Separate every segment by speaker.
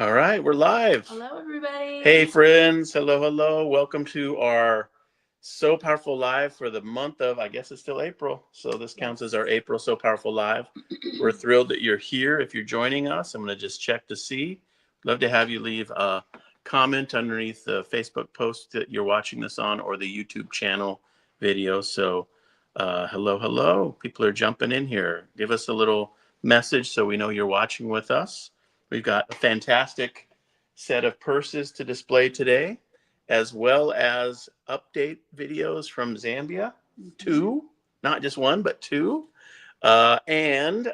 Speaker 1: All right, we're live.
Speaker 2: Hello, everybody.
Speaker 1: Hey, friends. Hello, hello. Welcome to our So Powerful Live for the month of, I guess it's still April. So this counts as our April So Powerful Live. We're thrilled that you're here. If you're joining us, I'm going to just check to see. Love to have you leave a comment underneath the Facebook post that you're watching this on or the YouTube channel video. So hello, hello. People are jumping in here. Give us a little message so we know you're watching with us. We've got a fantastic set of purses to display today, as well as update videos from Zambia. Two, not just one, but two. And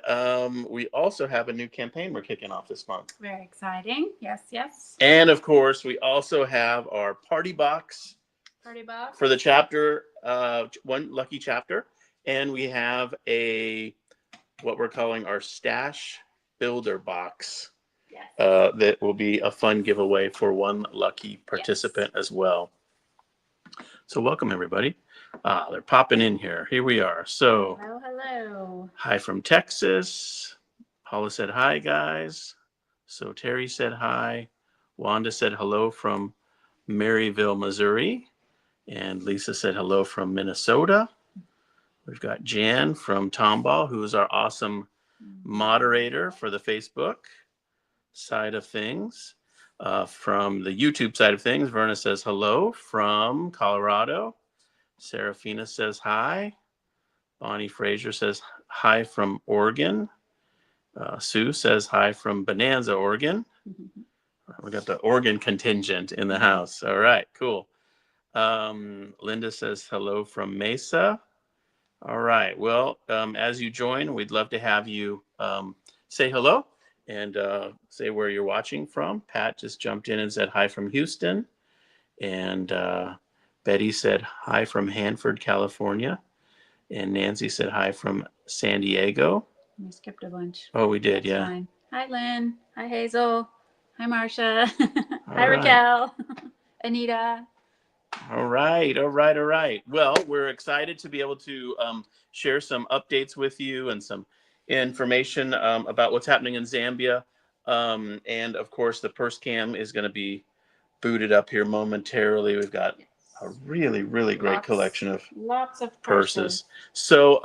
Speaker 1: we also have a new campaign we're kicking off this month.
Speaker 2: Very exciting. Yes, yes.
Speaker 1: And of course, we also have our party box for the chapter, one lucky chapter. And we have what we're calling our stash builder box.
Speaker 2: Yes.
Speaker 1: That will be a fun giveaway for one lucky participant as well. So welcome, everybody. They're popping in here. Here we are. So
Speaker 2: hello.
Speaker 1: Hi from Texas. Paula said hi, guys. So Terry said hi. Wanda said hello from Maryville, Missouri. And Lisa said hello from Minnesota. We've got Jan from Tomball, who is our awesome moderator for the Facebook side of things. From the YouTube side of things, Verna says hello from Colorado. Serafina says hi. Bonnie Frazier says hi from Oregon. Sue says hi from Bonanza, Oregon. We got the Oregon contingent in the house. All right, cool. Linda says hello from Mesa. All right. Well, as you join, we'd love to have you say hello and say where you're watching from. Pat just jumped in and said hi from Houston. And Betty said hi from Hanford, California. And Nancy said hi from San Diego.
Speaker 2: We skipped a bunch.
Speaker 1: Oh, we did,
Speaker 2: That's
Speaker 1: yeah.
Speaker 2: fine. Hi, Lynn. Hi, Hazel. Hi, Marcia. Hi,
Speaker 1: right.
Speaker 2: Raquel. Anita.
Speaker 1: All right. Well, we're excited to be able to share some updates with you and some information about what's happening in Zambia. And of course, the purse cam is going to be booted up here momentarily. We've got a really, really great collection of
Speaker 2: lots of
Speaker 1: purses. So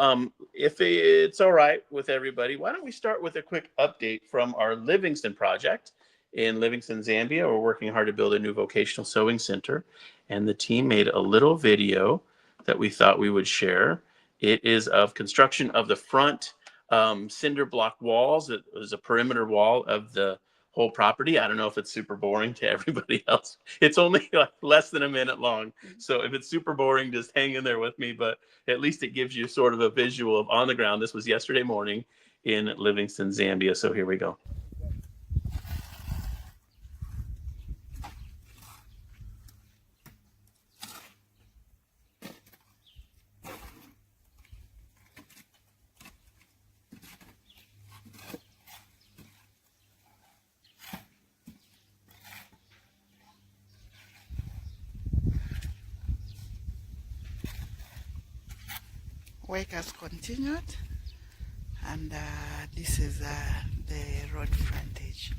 Speaker 1: if it's all right with everybody, why don't we start with a quick update from our Livingston project in Livingston, Zambia. We're working hard to build a new vocational sewing center, and the team made a little video that we thought we would share. It is of construction of the front cinder block walls. It was a perimeter wall of the whole property. I don't know if it's super boring to everybody else. It's only like less than a minute long. So if it's super boring, just hang in there with me. But at least it gives you sort of a visual of on the ground. This was yesterday morning in Livingston, Zambia. So here we go.
Speaker 3: Work has continued, and this is the road frontage.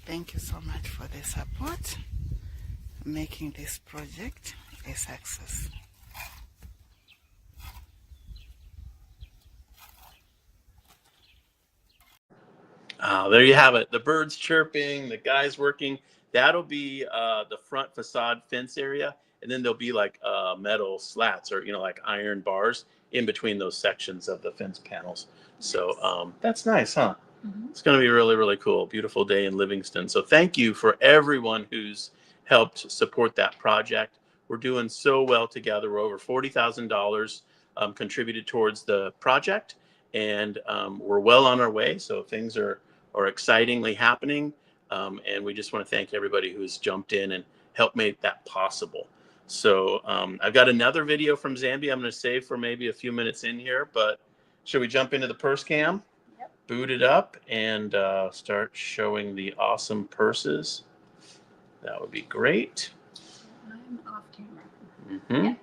Speaker 3: Thank you so much for the support, making this project a success.
Speaker 1: There you have it. The birds chirping, the guys working. That'll be the front facade fence area. And then there'll be like metal slats or, like iron bars in between those sections of the fence panels. So that's nice, huh? It's going to be really, really cool. Beautiful day in Livingston. So thank you for everyone who's helped support that project. We're doing so well together. We're over $40,000 contributed towards the project, and we're well on our way. So things are excitingly happening. And we just want to thank everybody who's jumped in and helped make that possible. So I've got another video from Zambia I'm going to save for maybe a few minutes in here, but should we jump into the purse cam?
Speaker 2: Yep.
Speaker 1: Boot it up and start showing the awesome purses. That would be great.
Speaker 2: I'm off camera.
Speaker 1: Mm-hmm.
Speaker 2: Yeah.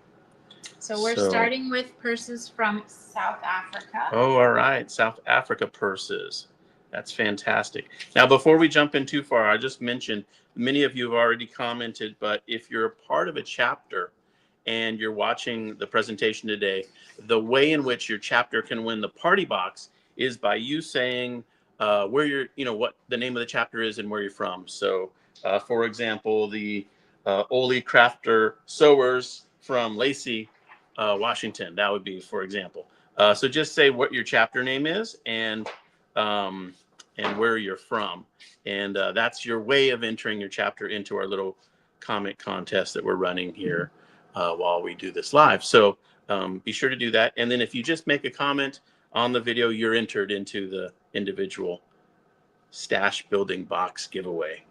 Speaker 2: So we're starting with purses from South Africa.
Speaker 1: Oh, all right. South Africa purses. That's fantastic. Now, before we jump in too far, I just mentioned many of you have already commented, but if you're a part of a chapter and you're watching the presentation today, the way in which your chapter can win the party box is by you saying where you're, what the name of the chapter is and where you're from. So, for example, the Ole Crafter Sewers from Lacey, Washington. That would be, for example. So just say what your chapter name is and where you're from, and that's your way of entering your chapter into our little comic contest that we're running here while we do this live. So be sure to do that, and then if you just make a comment on the video, you're entered into the individual stash building box giveaway.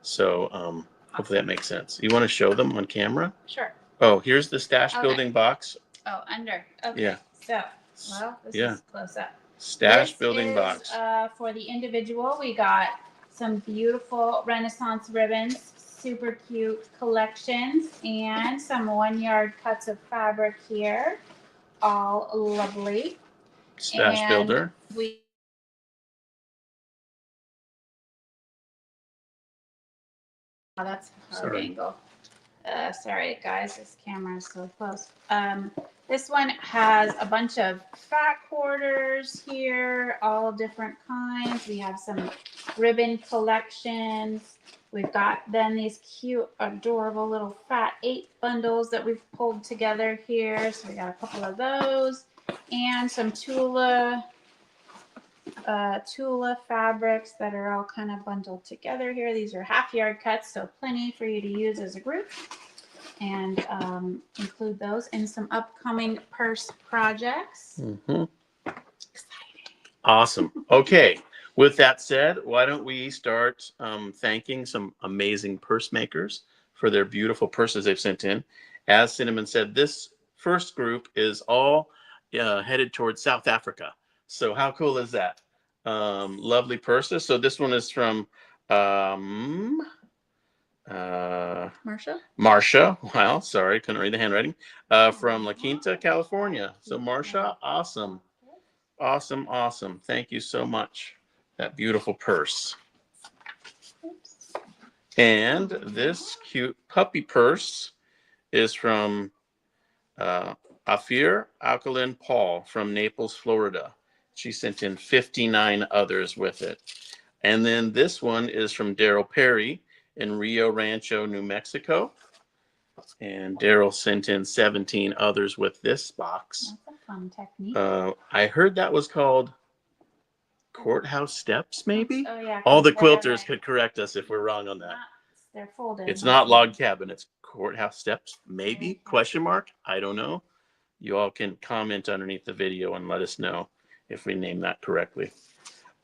Speaker 1: So hopefully that makes sense. You want to show them on camera?
Speaker 2: Sure.
Speaker 1: Oh, here's the stash building box.
Speaker 2: Oh, under. Okay.
Speaker 1: Yeah.
Speaker 2: So, well, this is close up.
Speaker 1: Stash building box.
Speaker 2: For the individual, we got some beautiful Renaissance ribbons, super cute collections, and some 1-yard cuts of fabric here. All lovely.
Speaker 1: Stash builder.
Speaker 2: Oh, that's a hard angle. Sorry, guys, this camera is so close. This one has a bunch of fat quarters here, all different kinds. We have some ribbon collections. We've got then these cute, adorable little fat 8 bundles that we've pulled together here. So we got a couple of those and some Tula fabrics that are all kind of bundled together here. These are 1/2-yard cuts, so plenty for you to use as a group, and include those in some upcoming purse projects.
Speaker 1: Exciting. Awesome. Okay. With that said, why don't we start thanking some amazing purse makers for their beautiful purses they've sent in. As Cinnamon said, this first group is all headed towards South Africa. So how cool is that? Lovely purses. So this one is from Marsha. Wow, sorry, couldn't read the handwriting. From La Quinta, California. So Marsha, awesome. Awesome. Thank you so much. That beautiful purse. And this cute puppy purse is from Afir Alkaline Paul from Naples, Florida. She sent in 59 others with it. And then this one is from Daryl Perry in Rio Rancho, New Mexico. And Daryl sent in 17 others with this box.
Speaker 2: That's a fun technique.
Speaker 1: I heard that was called Courthouse Steps, maybe?
Speaker 2: Oh, yeah.
Speaker 1: All the quilters could correct us if we're wrong on that.
Speaker 2: They're folded.
Speaker 1: It's not log cabin. It's Courthouse Steps, maybe? Question mark? I don't know. You all can comment underneath the video and let us know if we name that correctly.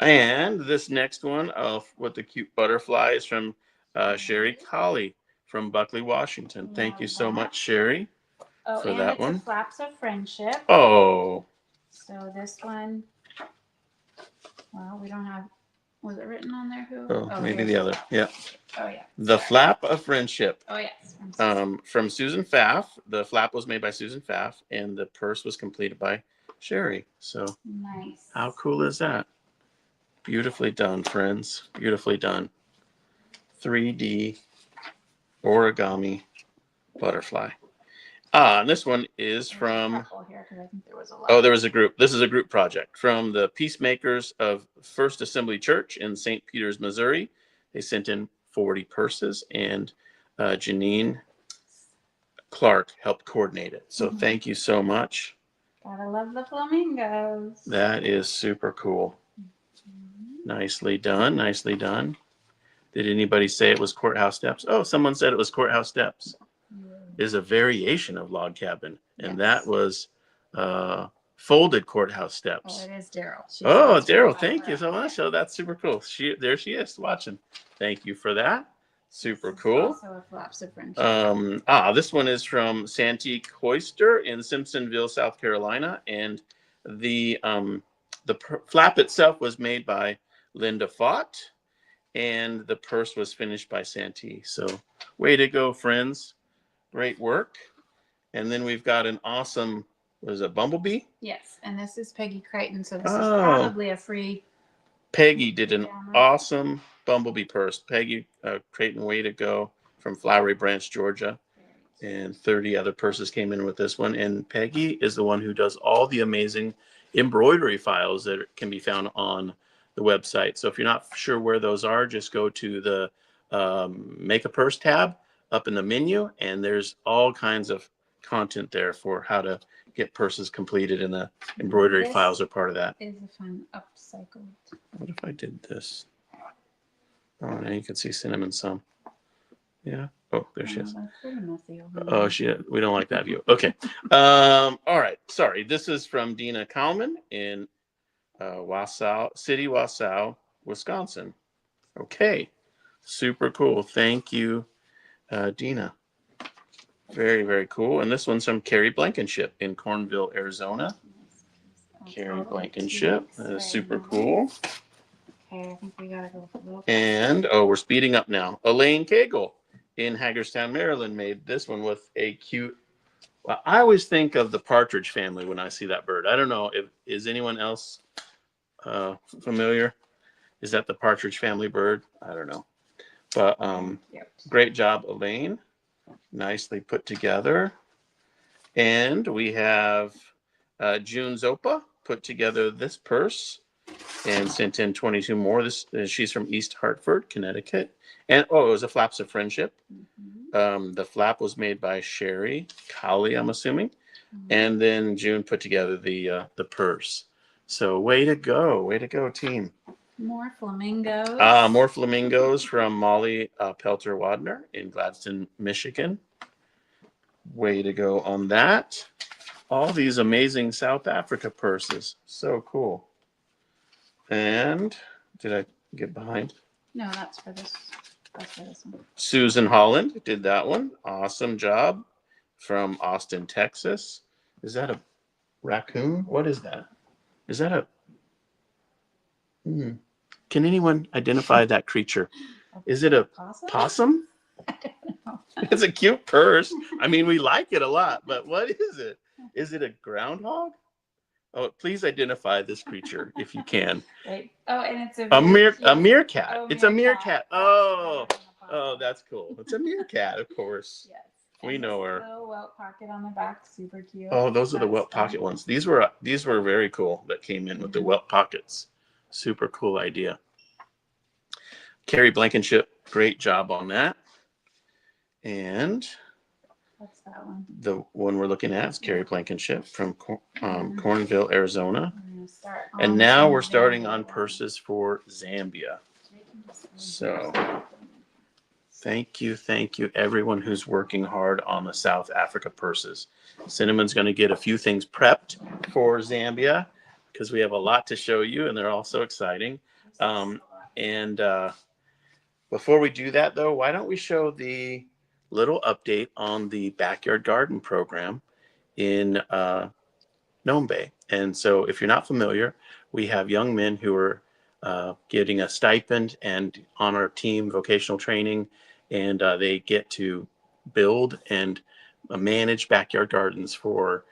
Speaker 1: And this next one with the cute butterflies from Sherry Colley from Buckley, Washington. Thank you so much, Sherry, for that one.
Speaker 2: Flaps of Friendship.
Speaker 1: Oh.
Speaker 2: So this one, well, we don't have, was it written on there who?
Speaker 1: Oh, maybe the other. Yeah.
Speaker 2: Oh, yeah.
Speaker 1: The Flap of Friendship.
Speaker 2: Oh, yes.
Speaker 1: From Susan Pfaff. The flap was made by Susan Pfaff, and the purse was completed by Sherry. So
Speaker 2: nice. How
Speaker 1: cool is that? Beautifully done, friends. Beautifully done. 3D origami butterfly. And this one is from. There was a group. This is a group project from the Peacemakers of First Assembly Church in St. Peters, Missouri. They sent in 40 purses, and Janine Clark helped coordinate it. So thank you so much.
Speaker 2: Gotta love the flamingos.
Speaker 1: That is super cool. Nicely done. Nicely done. Did anybody say it was Courthouse Steps? Oh, someone said it was Courthouse Steps. Is a variation of log cabin, and that was folded Courthouse Steps.
Speaker 2: Oh, it is Daryl.
Speaker 1: Oh, Daryl, thank you so much. Oh, that's super cool. There she is watching. Thank you for that. Super cool.
Speaker 2: Also a Flaps of Friendship.
Speaker 1: This one is from Santee Hoyster in Simpsonville, South Carolina, and the flap itself was made by Linda Fott, and the purse was finished by Santee. So, way to go, friends. Great work. And then we've got an awesome, what is it, bumblebee?
Speaker 2: Yes, and this is Peggy Creighton, so this is
Speaker 1: Oh.
Speaker 2: probably a free.
Speaker 1: Peggy did an
Speaker 2: Yeah.
Speaker 1: awesome bumblebee purse. Peggy Creighton, way to go, from Flowery Branch, Georgia. And 30 other purses came in with this one. And Peggy is the one who does all the amazing embroidery files that can be found on the website. So if you're not sure where those are, just go to the Make a Purse tab up in the menu, and there's all kinds of content there for how to get purses completed, and the embroidery
Speaker 2: This
Speaker 1: files are part of that.
Speaker 2: is a fun upcycled.
Speaker 1: What if I did this? Oh, now you can see Cinnamon some. Yeah. Oh, there she is.
Speaker 2: That's pretty messy.
Speaker 1: Oh, we don't like that view. Okay. All right. Sorry. This is from Dina Kalman in Wausau, Wisconsin. Okay. Super cool. Thank you, Dina. Very, very cool. And this one's from Carrie Blankenship in Cornville, Arizona. Carrie Blankenship. That is super cool.
Speaker 2: Okay, I think we gotta go for a little.
Speaker 1: And, oh, we're speeding up now. Elaine Cagle in Hagerstown, Maryland made this one with a cute, well, I always think of the partridge family when I see that bird. I don't know if, is anyone else familiar? Is that the partridge family bird? I don't know. But great job, Elaine. Nicely put together. And we have June Zopa put together this purse and sent in 22 more. She's from East Hartford, Connecticut. And it was a Flaps of Friendship. The flap was made by Sherry Cowley, I'm assuming. And then June put together the purse. So way to go, team.
Speaker 2: More flamingos.
Speaker 1: More flamingos from Molly Pelter Wadner in Gladstone, Michigan. Way to go on that. All these amazing South Africa purses. So cool. And did I get behind?
Speaker 2: No, that's for this. That's for this one.
Speaker 1: Susan Holland did that one. Awesome job. From Austin, Texas. Is that a raccoon? What is that? Is that a... Can anyone identify that creature? Is it a possum?
Speaker 2: I don't know.
Speaker 1: It's a cute purse. I mean, we like it a lot, but what is it? Is it a groundhog? Oh, please identify this creature if you can.
Speaker 2: Wait. Oh, and it's a
Speaker 1: meerkat.
Speaker 2: Oh,
Speaker 1: It's a meerkat. Oh, that's cool. It's a meerkat, of course.
Speaker 2: Yes.
Speaker 1: We know her.
Speaker 2: Little welt pocket on the back, super cute.
Speaker 1: Oh, those are the welt pocket ones. These were very cool that came in with the welt pockets. Super cool idea. Carrie Blankenship, great job on that. And
Speaker 2: what's that one?
Speaker 1: The one we're looking at is Carrie Blankenship from Cornville, Arizona. And now we're starting on purses for Zambia. So thank you, everyone who's working hard on the South Africa purses. Cinnamon's going to get a few things prepped for Zambia because we have a lot to show you, and they're all so exciting. Before we do that, though, why don't we show the little update on the Backyard Garden program in Nome Bay. And so if you're not familiar, we have young men who are getting a stipend and on our team vocational training, and they get to build and manage backyard gardens for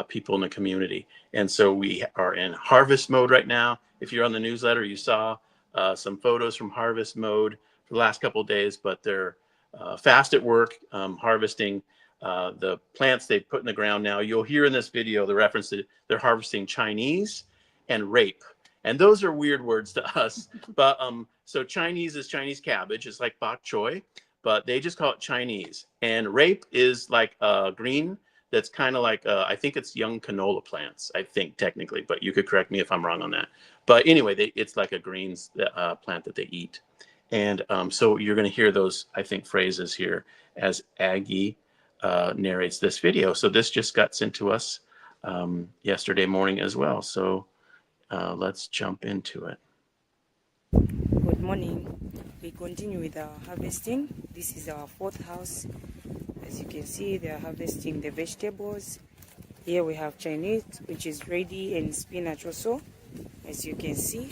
Speaker 1: people in the community. And so we are in harvest mode right now. If you're on the newsletter, you saw some photos from harvest mode for the last couple of days, but they're fast at work harvesting the plants they put in the ground now. You'll hear in this video the reference that they're harvesting Chinese and rape. And those are weird words to us. But so Chinese is Chinese cabbage. It's like bok choy, but they just call it Chinese. And rape is like green that's kind of like, I think it's young canola plants, I think technically, but you could correct me if I'm wrong on that. But anyway, it's like a greens plant that they eat. And so you're going to hear those, I think, phrases here as Aggie narrates this video. So this just got sent to us yesterday morning as well. So let's jump into it.
Speaker 4: Good morning. We continue with our harvesting. This is our fourth house. As you can see, they are harvesting the vegetables. Here we have Chinese, which is ready, and spinach also, as you can see.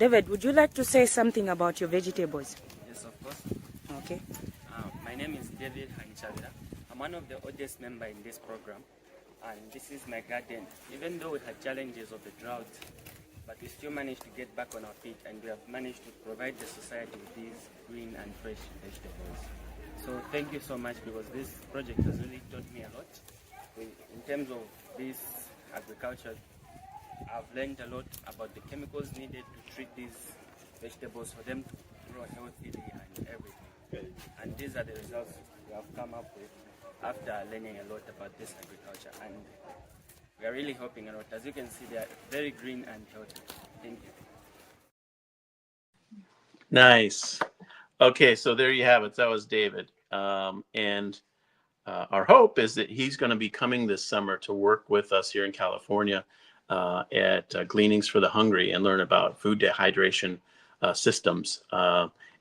Speaker 4: David, would you like to say something about your vegetables?
Speaker 5: Yes, of course.
Speaker 4: Okay.
Speaker 5: My name is David Hanchavira. I'm one of the oldest members in this program, and this is my garden. Even though we had challenges of the drought, but we still managed to get back on our feet, and we have managed to provide the society with these green and fresh vegetables. So thank you so much, because this project has really taught me a lot. In terms of this agriculture, I've learned a lot about the chemicals needed to treat these vegetables for them to grow healthily and everything. And these are the results we have come up with after learning a lot about this agriculture. And we are really hoping a lot. As you can see, they are very green and healthy. Thank you.
Speaker 1: Nice. Okay, so there you have it. That was David. Our hope is that he's going to be coming this summer to work with us here in California at Gleanings for the Hungry and learn about food dehydration systems.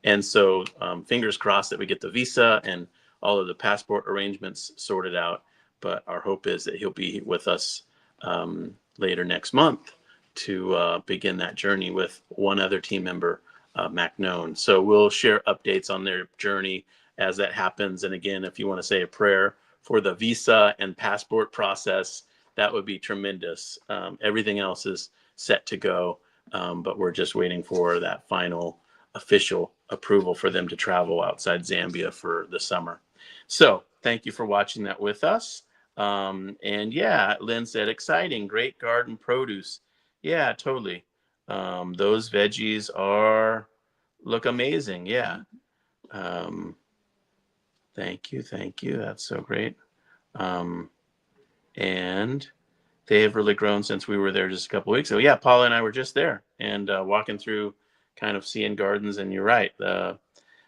Speaker 1: And so fingers crossed that we get the visa and all of the passport arrangements sorted out. But our hope is that he'll be with us later next month to begin that journey with one other team member, Mac Known. So we'll share updates on their journey as that happens. And again, if you want to say a prayer for the visa and passport process, that would be tremendous. Everything else is set to go, but we're just waiting for that final official approval for them to travel outside Zambia for the summer. So thank you for watching that with us. And yeah, Lynn said, exciting, great garden produce. Yeah, totally. Those veggies look amazing. Yeah. Thank you. That's so great. And they have really grown since we were there just a couple of weeks ago. Yeah, Paula and I were just there and walking through, kind of seeing gardens. And you're right.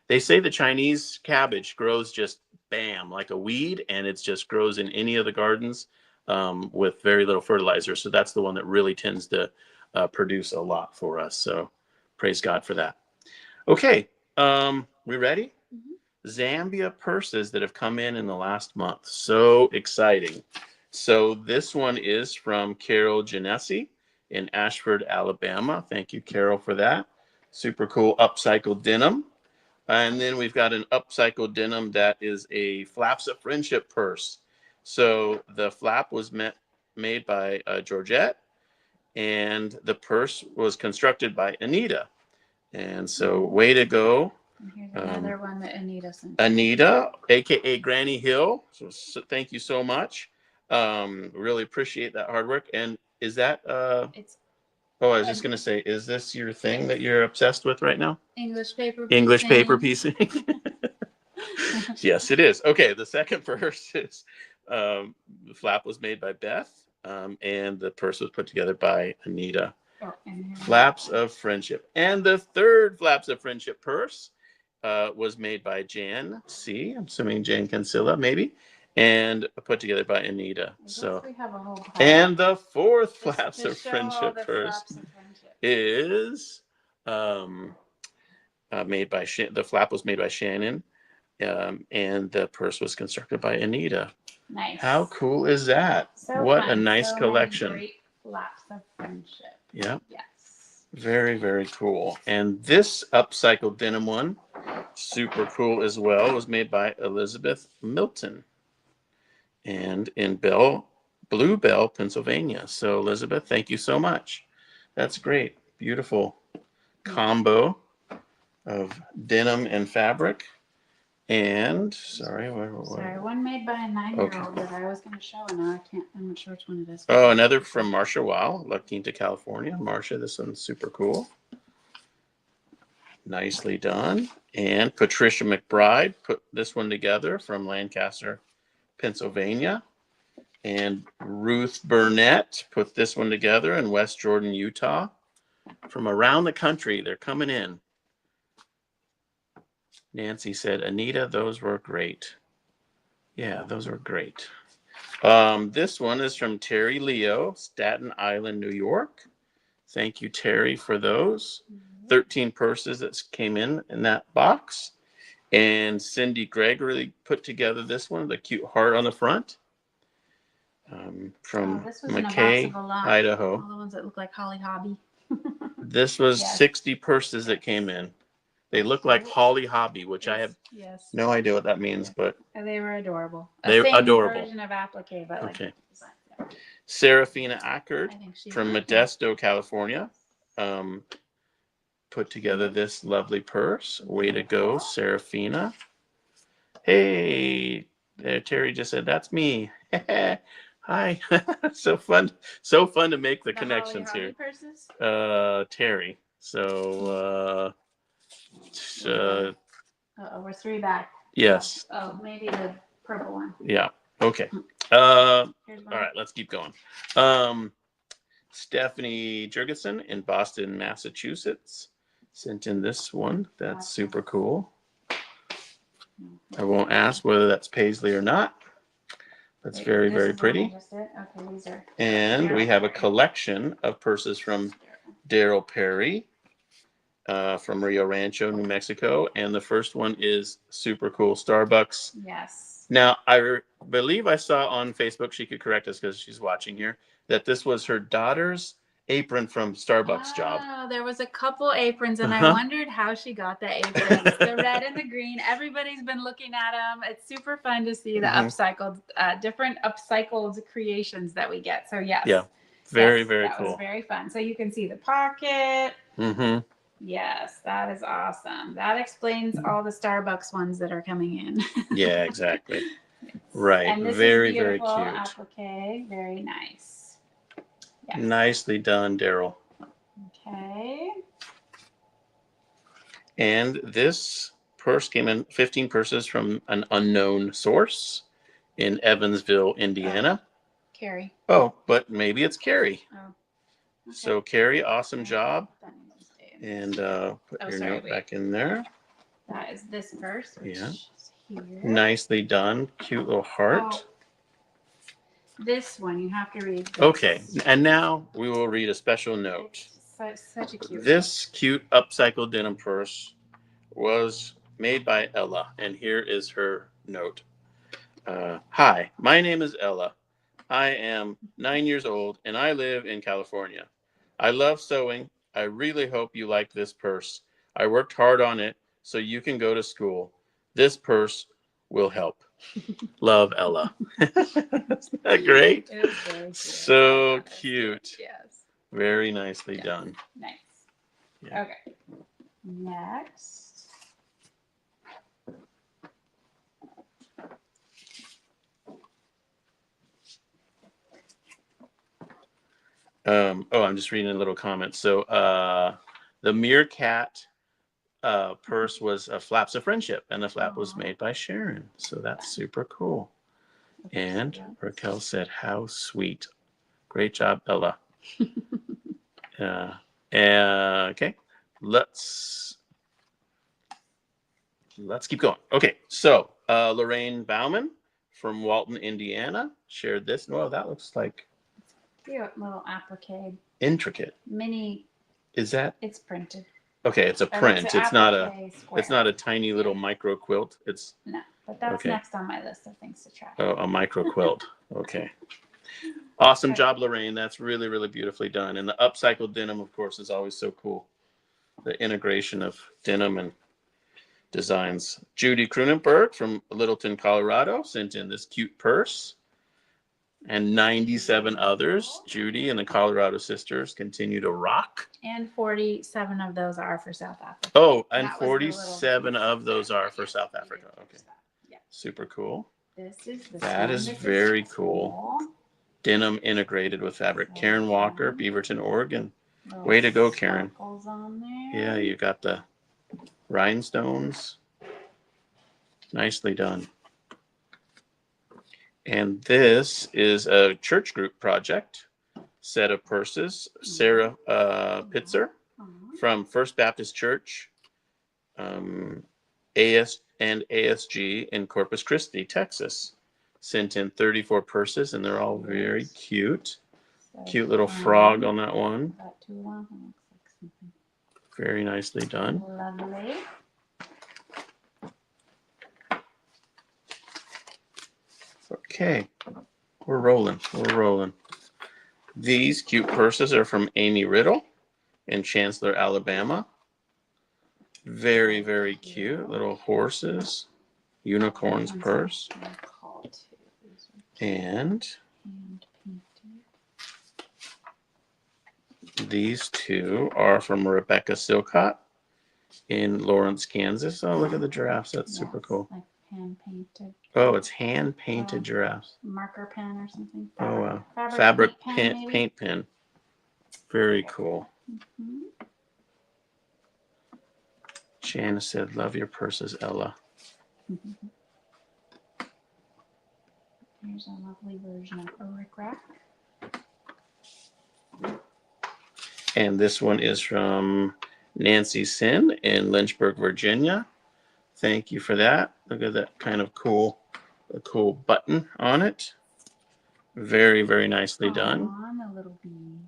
Speaker 1: They say the Chinese cabbage grows just bam, like a weed, and it just grows in any of the gardens with very little fertilizer. So that's the one that really tends to produce a lot for us. So praise God for that. Okay, we ready? Zambia purses that have come in the last month. So exciting. So this one is from Carol Genesi in Ashford, Alabama. Thank you, Carol, for that. Super cool upcycled denim. And then we've got an upcycled denim that is a Flaps of Friendship purse. So the flap was made by Georgette, and the purse was constructed by Anita. And so way to go.
Speaker 2: Here's another one that Anita sent.
Speaker 1: Anita, aka Granny Hill. So thank you so much. Really appreciate that hard work. And is that
Speaker 2: It's
Speaker 1: I was just gonna say, is this your thing that you're obsessed with right now?
Speaker 2: English paper
Speaker 1: Piecing. Yes, it is. Okay, the second purse is the flap was made by Beth, and the purse was put together by Anita. Flaps of Friendship. And the third Flaps of Friendship purse was made by Jan C. I'm assuming Jan Cancilla, maybe, and put together by Anita. So,
Speaker 2: we have a whole pile.
Speaker 1: and the fourth
Speaker 2: Just
Speaker 1: Flaps
Speaker 2: to
Speaker 1: of
Speaker 2: show
Speaker 1: Friendship
Speaker 2: the
Speaker 1: purse
Speaker 2: Flaps of Friendship.
Speaker 1: is made by the flap was made by Shannon, and the purse was constructed by Anita.
Speaker 2: Nice.
Speaker 1: How cool is that?
Speaker 2: So
Speaker 1: what
Speaker 2: fun.
Speaker 1: a nice
Speaker 2: so
Speaker 1: collection.
Speaker 2: Many great Flaps of Friendship.
Speaker 1: Yeah.
Speaker 2: Yes.
Speaker 1: Very, very cool. And this upcycled denim one, super cool as well, was made by Elizabeth Milton and in Blue Bell, Pennsylvania. So Elizabeth, thank you so much. That's great. Beautiful combo of denim and fabric. And sorry,
Speaker 2: one made by a 9-year-old that I was going to show, and now I'm not sure which one it is.
Speaker 1: Oh, another from Marcia Wow, La Quinta, California. Marcia, this one's super cool. Nicely done. And Patricia McBride put this one together from Lancaster, Pennsylvania. And Ruth Burnett put this one together in West Jordan, Utah. From around the country, they're coming in. Nancy said, Anita, those were great. Yeah, those were great. This one is from Terry Leo, Staten Island, New York. Thank you, Terry, for those. 13 purses that came in that box. And Cindy Gregory put together this one, the cute heart on the front. From
Speaker 2: this was in a box
Speaker 1: McKay,
Speaker 2: of a lot.
Speaker 1: Idaho.
Speaker 2: All the ones that look like Holly Hobby.
Speaker 1: This was
Speaker 2: Yes.
Speaker 1: 60 purses that came in. They look like Holly Hobby, which I have
Speaker 2: Yes.
Speaker 1: no idea what that means, but
Speaker 2: And they were adorable.
Speaker 1: They're
Speaker 2: Same
Speaker 1: adorable.
Speaker 2: version of applique, but like
Speaker 1: Okay.
Speaker 2: design. Yeah.
Speaker 1: Serafina Ackert
Speaker 2: I think she's
Speaker 1: from
Speaker 2: working.
Speaker 1: Modesto, California, put together this lovely purse. Way to go, Serafina. Hey, there, Terry just said, that's me. Hi. So fun to make the connections
Speaker 2: Holly
Speaker 1: here.
Speaker 2: Purses?
Speaker 1: Terry. So,
Speaker 2: We're 3 back.
Speaker 1: yes.
Speaker 2: Oh, maybe the purple one.
Speaker 1: Yeah. Okay.
Speaker 2: Here's
Speaker 1: All
Speaker 2: one.
Speaker 1: right, let's keep going. Stephanie Jurgensen in Boston, Massachusetts sent in this one. That's super cool. I won't ask whether that's paisley or not. That's very,
Speaker 2: This
Speaker 1: very
Speaker 2: is the one I
Speaker 1: pretty.
Speaker 2: just did? Okay, these are.
Speaker 1: And we have a collection of purses from Daryl Perry from Rio Rancho, New Mexico. And the first one is super cool, Starbucks.
Speaker 2: Yes.
Speaker 1: Now, I believe I saw on Facebook, she could correct us because she's watching here, that this was her daughter's apron from Starbucks job.
Speaker 2: Oh, there was a couple aprons, and
Speaker 1: Uh-huh.
Speaker 2: I wondered how she got the aprons. The red and the green. Everybody's been looking at them. It's super fun to see the upcycled, different upcycled creations that we get. So yes.
Speaker 1: Yeah. Very,
Speaker 2: yes,
Speaker 1: very
Speaker 2: that
Speaker 1: cool.
Speaker 2: was very fun. So you can see the pocket.
Speaker 1: Mm-hmm.
Speaker 2: Yes, that is awesome. That explains all the Starbucks ones that are coming in.
Speaker 1: Yeah, exactly. Right.
Speaker 2: And this
Speaker 1: Very,
Speaker 2: is
Speaker 1: very
Speaker 2: beautiful
Speaker 1: cute.
Speaker 2: applique. Very nice. Yes.
Speaker 1: Nicely done, Daryl.
Speaker 2: Okay.
Speaker 1: And this purse came in 15 purses from an unknown source in Evansville, Indiana.
Speaker 2: Carrie.
Speaker 1: Oh, but maybe it's Carrie.
Speaker 2: Oh. Okay.
Speaker 1: So Carrie, awesome job.
Speaker 2: That needs to stay.
Speaker 1: And put
Speaker 2: Oh,
Speaker 1: your
Speaker 2: sorry,
Speaker 1: note
Speaker 2: wait.
Speaker 1: back in there.
Speaker 2: That is this purse. Which
Speaker 1: Yeah.
Speaker 2: is here.
Speaker 1: Nicely done. Cute little heart.
Speaker 2: Oh, this one you have to read. This.
Speaker 1: Okay. And now we will read a special note.
Speaker 2: Such a cute.
Speaker 1: This cute upcycled denim purse was made by Ella, and here is her note. Hi, my name is Ella. I am 9 years old, and I live in California. I love sewing. I really hope you like this purse. I worked hard on it so you can go to school. This purse will help. Love, Ella. Isn't that great?
Speaker 2: It is very cute.
Speaker 1: So
Speaker 2: That's
Speaker 1: cute.
Speaker 2: Yes.
Speaker 1: Very nicely
Speaker 2: Yeah.
Speaker 1: done.
Speaker 2: Nice.
Speaker 1: Yeah.
Speaker 2: Okay. Next.
Speaker 1: I'm just reading a little comment. So the Meerkat purse was Flaps of Friendship, and the flap was made by Sharon. So that's super cool. And Raquel said, how sweet. Great job, Ella. Okay, let's keep going. Okay, so Lorraine Bauman from Walton, Indiana shared this. Well, that looks like
Speaker 2: Cute little applique.
Speaker 1: intricate.
Speaker 2: Mini.
Speaker 1: Is that
Speaker 2: It's printed.
Speaker 1: okay? It's a
Speaker 2: Oh,
Speaker 1: print.
Speaker 2: an
Speaker 1: It's not a.
Speaker 2: applique square.
Speaker 1: It's not a tiny little micro quilt. It's
Speaker 2: No, but that's
Speaker 1: Okay.
Speaker 2: next on my list of things to try.
Speaker 1: a micro quilt. Okay. Awesome
Speaker 2: Okay.
Speaker 1: job, Lorraine. That's really, really beautifully done. And the upcycled denim, of course, is always so cool. The integration of denim and designs. Judy Krunenberg from Littleton, Colorado sent in this cute purse. And 97 others. Judy and the Colorado sisters continue to rock.
Speaker 2: And 47 of those are for South Africa.
Speaker 1: Oh, and
Speaker 2: That was the little
Speaker 1: 47 of those are for
Speaker 2: Yes,
Speaker 1: South
Speaker 2: we
Speaker 1: Africa.
Speaker 2: did
Speaker 1: Okay.
Speaker 2: that. Yeah.
Speaker 1: Super cool.
Speaker 2: This is the
Speaker 1: That is very cool. Denim integrated with fabric. Karen Walker, Beaverton, Oregon. Way to go, Karen.
Speaker 2: Sparkles on there.
Speaker 1: Yeah, you got the rhinestones. Nicely done. And this is a church group project. Set of purses. Sarah Pitzer
Speaker 2: Aw.
Speaker 1: from First Baptist Church, AS and ASG in Corpus Christi, Texas. Sent in 34 purses, and they're all very cute.
Speaker 2: So
Speaker 1: Cute little
Speaker 2: fun.
Speaker 1: frog on that one.
Speaker 2: Got too long. It looks like something
Speaker 1: Very nicely done.
Speaker 2: lovely.
Speaker 1: Okay, we're rolling. We're rolling. These cute purses are from Amy Riddle in Chancellor, Alabama. Very, very cute. Little horses. Unicorn's purse. And these two are from Rebecca Silcott in Lawrence, Kansas. Oh, look at the giraffes. That's super cool.
Speaker 2: Like hand painted.
Speaker 1: Oh, it's hand painted giraffes.
Speaker 2: Marker pen or something.
Speaker 1: Oh, wow.
Speaker 2: Fabric
Speaker 1: Paint pen. Very cool.
Speaker 2: Mhm.
Speaker 1: Janice said, love your purses, Ella.
Speaker 2: Here's a lovely version of a rickrack.
Speaker 1: And this one is from Nancy Sin in Lynchburg, Virginia. Thank you for that. Look at that kind of cool button on it. Very, very nicely done.
Speaker 2: On the little bees.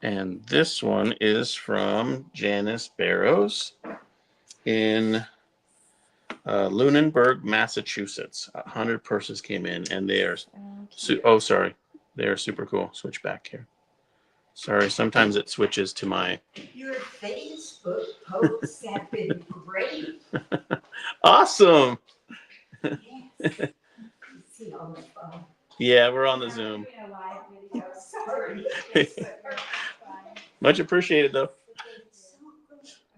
Speaker 1: And this one is from Janice Barrows in Lunenburg, Massachusetts. 100 purses came in, and they are they are super cool. Switch back here. Sorry, sometimes it switches to my.
Speaker 6: Your Facebook posts have been great.
Speaker 1: Awesome.
Speaker 6: Yes. You see on the phone.
Speaker 1: Yeah, we're on the Zoom.
Speaker 6: Doing a live video. Sorry.
Speaker 1: Much appreciated, though.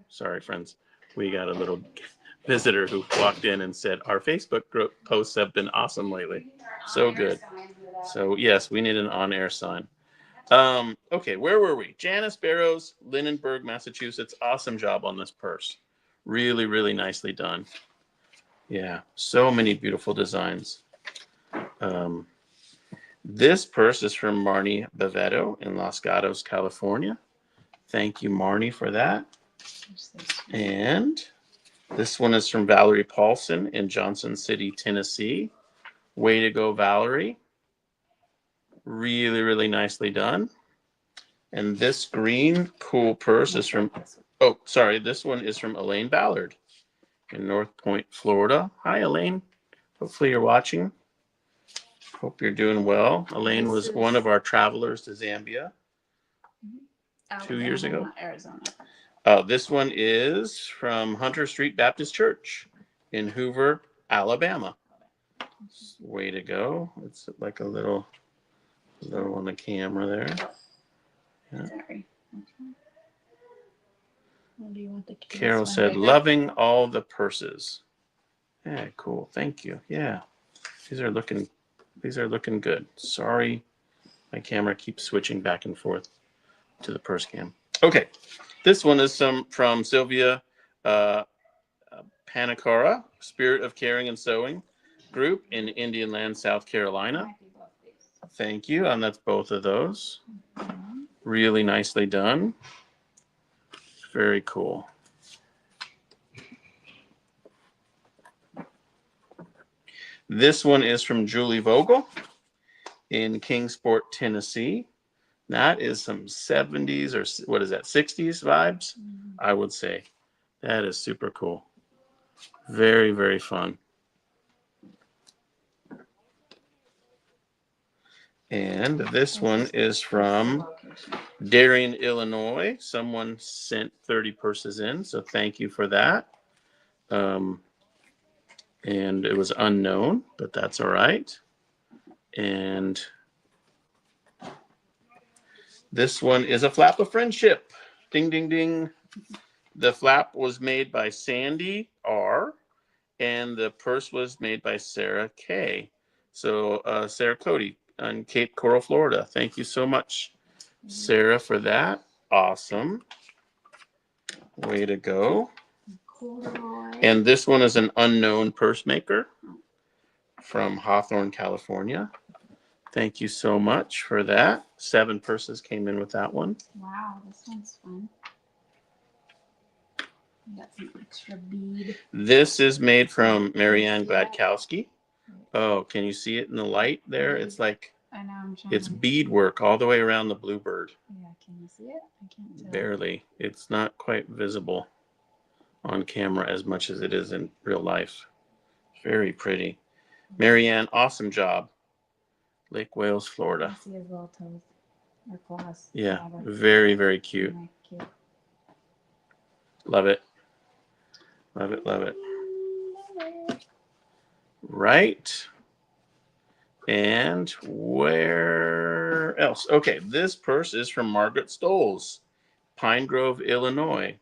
Speaker 1: Sorry, friends. We got a little visitor who walked in and said, our Facebook posts have been awesome lately. So good. So, yes, we need an on-air sign. Okay, where were we? Janice Barrows, Lunenburg, Massachusetts. Awesome job on this purse. Really, really nicely done. Yeah, so many beautiful designs. This purse is from Marnie Bevetto in Los Gatos, California. Thank you, Marnie, for that. And this one is from Valerie Paulson in Johnson City, Tennessee. Way to go, Valerie. Really, really nicely done. And this green cool purse is from, this one is from Elaine Ballard in North Point, Florida. Hi, Elaine. Hopefully you're watching. Hope you're doing well. Elaine was one of our travelers to Zambia 2 years ago.
Speaker 2: Arizona.
Speaker 1: This one is from Hunter Street Baptist Church in Hoover, Alabama. Way to go. It's like a little on the camera there. Yeah.
Speaker 2: Sorry. What do you want the
Speaker 1: Carol said, loving all the purses. Yeah, cool. Thank you. Yeah. These are looking good. Sorry, my camera keeps switching back and forth to the purse cam. Okay, this one is from Sylvia Panacara, Spirit of Caring and Sewing Group in Indian Land, South Carolina. Thank you, and that's both of those. Really nicely done. Very cool. This one is from Julie Vogel in Kingsport, Tennessee. That is some 70s or what is that, 60s vibes, I would say. That is super cool. Very, very fun. And this one is from Darien, Illinois. Someone sent 30 purses in, so thank you for that. And it was unknown, but that's all right. And this one is a flap of friendship. Ding, ding, ding. The flap was made by Sandy R. And the purse was made by Sarah K. So Sarah Cody on Cape Coral, Florida. Thank you so much, Sarah, for that. Awesome. Way to go. And this one is an unknown purse maker from Hawthorne, California. Thank you so much for that. 7 purses came in with that one.
Speaker 2: Wow, this one's fun. Got some extra bead.
Speaker 1: This is made from Marianne Gladkowski. Oh, can you see it in the light there? It's like,
Speaker 2: I know, I'm trying.
Speaker 1: it's beadwork all the way around the bluebird.
Speaker 2: Yeah, can you see it? I can't tell.
Speaker 1: Barely. It's not quite visible. on camera as much as it is in real life. Very pretty. Marianne, awesome job. Lake Wales, Florida.
Speaker 2: I see his little toes or claws.
Speaker 1: Yeah,
Speaker 2: whatever.
Speaker 1: very, very cute.
Speaker 2: Anyway, cute.
Speaker 1: Love it. Love it, love it. Right. And where else? Okay, this purse is from Margaret Stoles, Pine Grove, Illinois.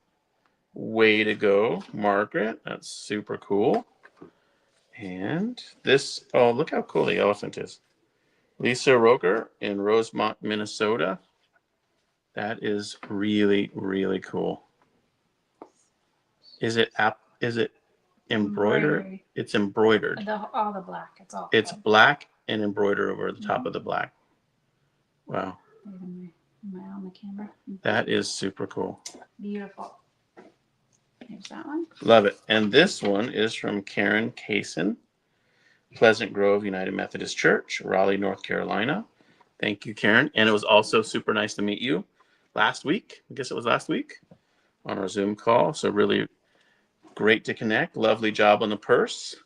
Speaker 1: Way to go, Margaret. That's super cool. And this, oh, look how cool the elephant is. Lisa Roker in Rosemont, Minnesota. That is really, really cool. Is it embroidered?
Speaker 2: Embroidery.
Speaker 1: It's embroidered.
Speaker 2: All the black. It's all.
Speaker 1: It's black and embroidered over the top of the black. Wow.
Speaker 2: Am I on the camera?
Speaker 1: That is super cool.
Speaker 2: Beautiful. Here's that one.
Speaker 1: Love it. And this one is from Karen Kaysen, Pleasant Grove United Methodist Church, Raleigh, North Carolina. Thank you, Karen. And it was also super nice to meet you last week. I guess it was last week on our Zoom call. So really great to connect. Lovely job on the purse.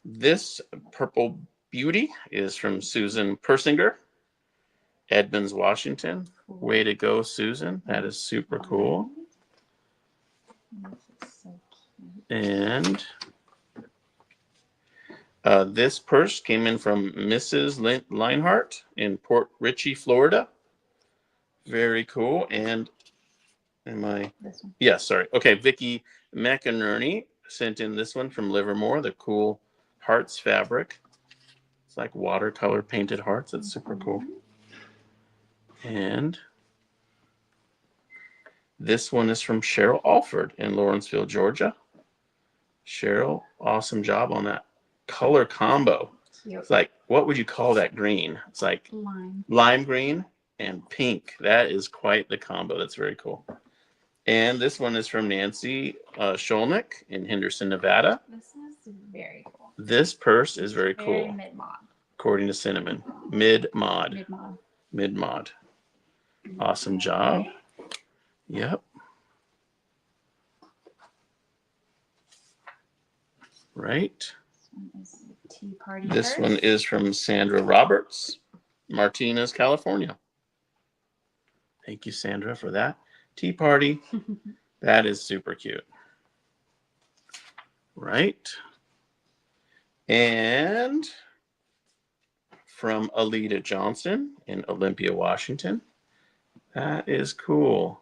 Speaker 1: This purple beauty is from Susan Persinger, Edmonds, Washington. Way to go, Susan. That is super cool.
Speaker 2: This is so cute.
Speaker 1: And this purse came in from Mrs. Leinhart in Port Richey, Florida. Very cool. And
Speaker 2: This one.
Speaker 1: yeah, sorry. Okay, Vicki McInerney sent in this one from Livermore, the cool hearts fabric. It's like watercolor painted hearts. It's super cool. And this one is from Cheryl Alford in Lawrenceville, Georgia. Cheryl, awesome job on that color combo.
Speaker 2: Cute.
Speaker 1: It's like, what would you call that green? It's like
Speaker 2: Lime.
Speaker 1: lime green and pink. That is quite the combo. That's very cool. And this one is from Nancy Sholnick in Henderson, Nevada.
Speaker 2: This is very cool.
Speaker 1: This purse is very
Speaker 2: Very
Speaker 1: cool,
Speaker 2: mid-mod.
Speaker 1: according to Cinnamon. Mid-mod.
Speaker 2: Mid-mod.
Speaker 1: Mid-mod. Awesome job. Yep. Right.
Speaker 2: This one is the Tea Party
Speaker 1: This
Speaker 2: purse.
Speaker 1: one is from Sandra Roberts, Martinez, California. Thank you, Sandra, for that. Tea Party. That is super cute. Right. And from Alita Johnson in Olympia, Washington. That is cool.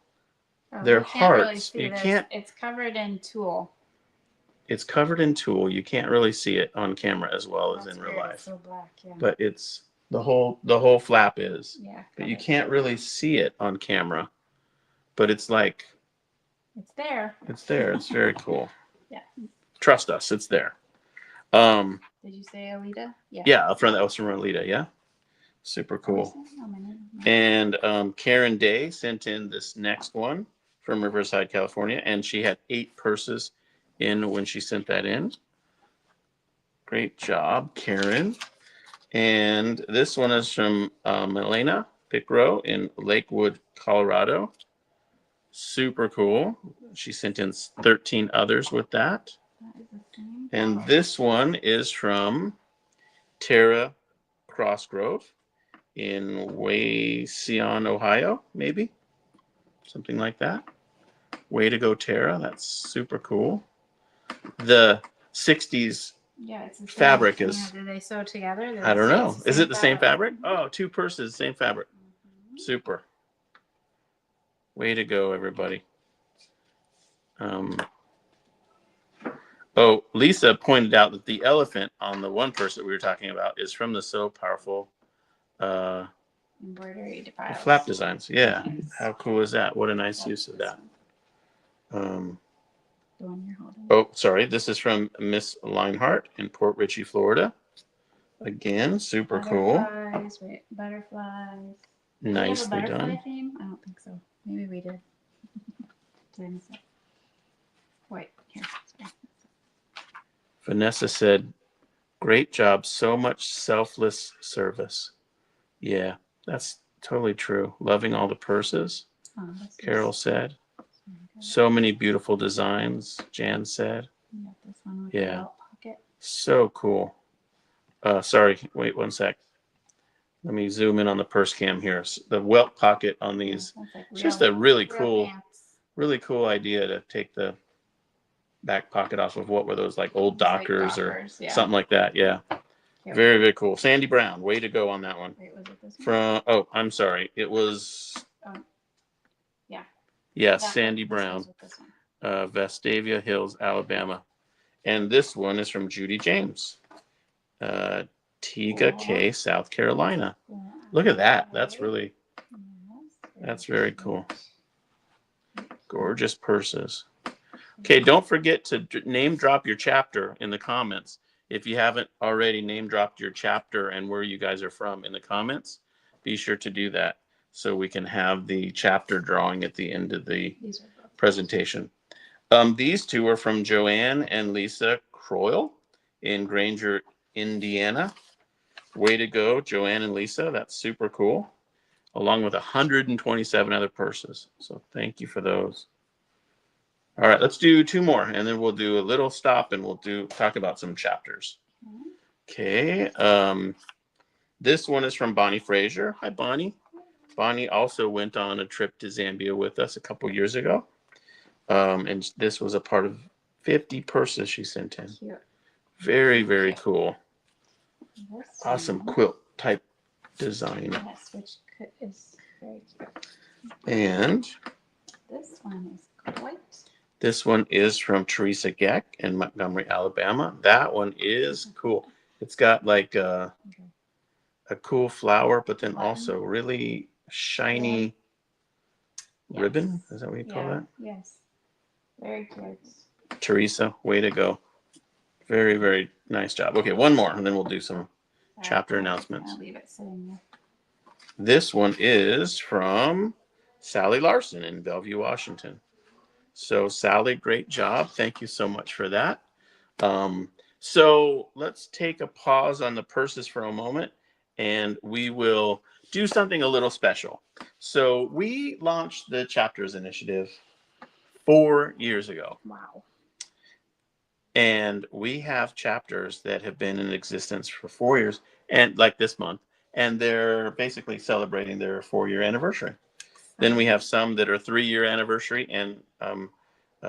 Speaker 2: Oh,
Speaker 1: They're
Speaker 2: you can't really
Speaker 1: hearts.
Speaker 2: see
Speaker 1: You
Speaker 2: this.
Speaker 1: can't-
Speaker 2: It's covered in tulle.
Speaker 1: It's covered in tulle. You can't really see it on camera as well as
Speaker 2: That's
Speaker 1: in real
Speaker 2: weird.
Speaker 1: life.
Speaker 2: It's so black, yeah.
Speaker 1: But it's the whole flap is.
Speaker 2: Yeah.
Speaker 1: But you
Speaker 2: covered.
Speaker 1: can't really see it on camera. But it's like,
Speaker 2: It's there.
Speaker 1: it's there. It's very cool.
Speaker 2: Yeah.
Speaker 1: Trust us, it's there.
Speaker 2: Did you say Alita? Yeah.
Speaker 1: Yeah, up front that was from Alita, yeah. Super cool.
Speaker 2: Oh, my name.
Speaker 1: And Karen Day sent in this next one from Riverside, California, and she had 8 purses in when she sent that in. Great job, Karen. And this one is from Milena Pickrow in Lakewood, Colorado. Super cool. She sent in 13 others with that.
Speaker 2: That is the same.
Speaker 1: And this one is from Tara Crossgrove in Wayseon, Ohio, maybe something like that. Way to go, Tara. That's super cool. The 60s,
Speaker 2: Yeah, it's the same.
Speaker 1: Fabric
Speaker 2: Yeah,
Speaker 1: is-
Speaker 2: do they sew together?
Speaker 1: I don't know.
Speaker 2: It's
Speaker 1: Is it the same fabric? Oh, 2 purses, same fabric. Super. Way to go, everybody. Oh, Lisa pointed out that the elephant on the one purse that we were talking about is from the So Powerful
Speaker 2: Embroidery device.
Speaker 1: flap designs. Yeah.
Speaker 2: Nice.
Speaker 1: How cool is that? What a nice use of
Speaker 2: This
Speaker 1: that.
Speaker 2: one, the one you're holding.
Speaker 1: Oh, sorry. This is from Miss Leinhart in Port Richey, Florida. Again, super cool.
Speaker 2: Butterflies. Wait, butterflies. Do we have a
Speaker 1: Nicely
Speaker 2: butterfly
Speaker 1: done.
Speaker 2: theme? I don't think so. Maybe we did. Did I miss it? Wait, here. Sorry.
Speaker 1: Vanessa said, great job. So much selfless service. Yeah, that's totally true. Loving all the purses,
Speaker 2: Oh, this is
Speaker 1: Carol said. So many beautiful designs, Jan said.
Speaker 2: You got this one with
Speaker 1: Yeah.
Speaker 2: the belt pocket.
Speaker 1: So cool. Sorry, wait one sec. Let me zoom in on the purse cam here. The welt pocket on these.
Speaker 2: That's like
Speaker 1: It's just a really cool,
Speaker 2: pants.
Speaker 1: really cool idea to take the back pocket off of what were those, like old
Speaker 2: It's like
Speaker 1: Dockers or
Speaker 2: Dockers, yeah.
Speaker 1: something like that. Yeah.
Speaker 2: Cute.
Speaker 1: Very, very cool. Sandy Brown, way to go on that one.
Speaker 2: Wait, was it this one?
Speaker 1: I'm sorry. It was,
Speaker 2: Yeah.
Speaker 1: yes,
Speaker 2: That-
Speaker 1: Sandy
Speaker 2: this
Speaker 1: Brown,
Speaker 2: goes with this one.
Speaker 1: Vestavia Hills, Alabama. And this one is from Judy James, Tiga K, South Carolina.
Speaker 2: Yeah.
Speaker 1: Look at that. That's really,
Speaker 2: Yes,
Speaker 1: that's very cool. Gorgeous purses. Okay, don't forget to name drop your chapter in the comments. If you haven't already name dropped your chapter and where you guys are from in the comments, be sure to do that so we can have the chapter drawing at the end of the
Speaker 2: These are both.
Speaker 1: presentation. These two are from Joanne and Lisa Croyle in Granger, Indiana. Way to go, Joanne and Lisa. That's super cool. Along with 127 other purses. So thank you for those. All right, let's do two more, and then we'll do a little stop, and we'll talk about some chapters. Okay. This one is from Bonnie Fraser. Hi, Bonnie. Bonnie also went on a trip to Zambia with us a couple years ago. And this was a part of 50 purses she sent in.
Speaker 2: Cute.
Speaker 1: Very, very cool.
Speaker 2: This
Speaker 1: Awesome
Speaker 2: one,
Speaker 1: quilt type design.
Speaker 2: yes, which is very cute.
Speaker 1: And
Speaker 2: This one is quite.
Speaker 1: this one is from Teresa Geck in Montgomery, Alabama. That one is cool. It's got like a cool flower, but then also really shiny ribbon. Is that what you call that?
Speaker 2: Yes. Very cute.
Speaker 1: Teresa, way to go. Very, very nice job. Okay, one more, and then we'll do some chapter announcements.
Speaker 2: I'll leave it sitting there.
Speaker 1: This one is from Sally Larson in Bellevue, Washington. So Sally, great job. Thank you so much for that. So let's take a pause on the purses for a moment, and we will do something a little special. So we launched the Chapters Initiative 4 years ago.
Speaker 2: Wow.
Speaker 1: And we have chapters that have been in existence for 4 years, and like this month, and they're basically celebrating their 4-year anniversary. Then we have some that are 3-year anniversary and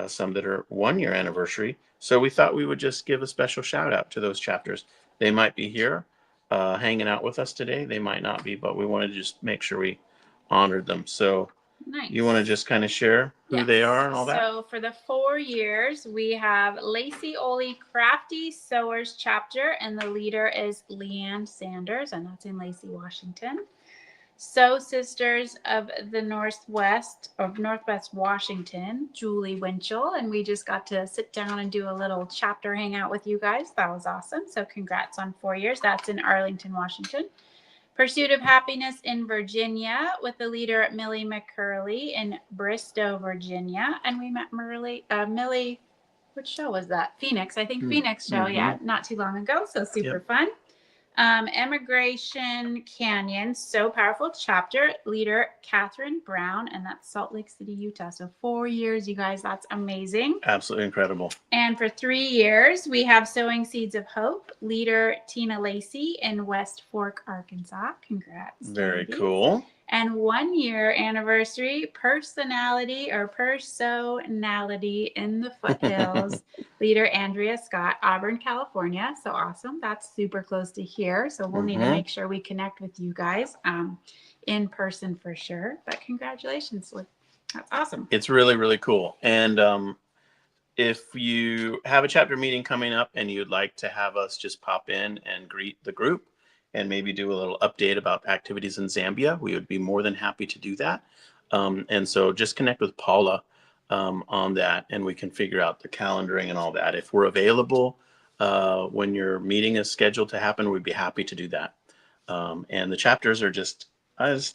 Speaker 1: some that are 1-year anniversary. So we thought we would just give a special shout out to those chapters. They might be here hanging out with us today. They might not be, but we wanted to just make sure we honored them. So
Speaker 2: Nice.
Speaker 1: you want to just kind of share who they are and all that?
Speaker 2: So for the 4 years, we have Lacey Oli Crafty Sewers chapter, and the leader is Leanne Sanders, and that's in Lacey, Washington. Sew Sisters of the Northwest Washington, Julie Winchell, and we just got to sit down and do a little chapter hangout with you guys. That was awesome. So congrats on 4 years. That's in Arlington, Washington. Pursuit of Happiness in Virginia with the leader Millie McCurley in Bristow, Virginia. And we met Millie, which show was that? Phoenix, I think Phoenix show, yeah, not too long ago. So super fun. Emigration Canyon, So Powerful chapter, leader Catherine Brown, and that's Salt Lake City, Utah. So 4 years, you guys, that's amazing.
Speaker 1: Absolutely incredible.
Speaker 2: And for 3 years, we have Sowing Seeds of Hope, leader Tina Lacey in West Fork, Arkansas. Congrats.
Speaker 1: Very
Speaker 2: ladies.
Speaker 1: cool.
Speaker 2: And 1 year anniversary, personality in the foothills, leader Andrea Scott, Auburn, California. So awesome. That's super close to here. So we'll need to make sure we connect with you guys in person for sure. But congratulations. That's awesome.
Speaker 1: It's really, really cool. And if you have a chapter meeting coming up and you'd like to have us just pop in and greet the group and maybe do a little update about activities in Zambia, we would be more than happy to do that. And so just connect with Paula on that, and we can figure out the calendaring and all that. If we're available when your meeting is scheduled to happen, we'd be happy to do that. And the chapters are just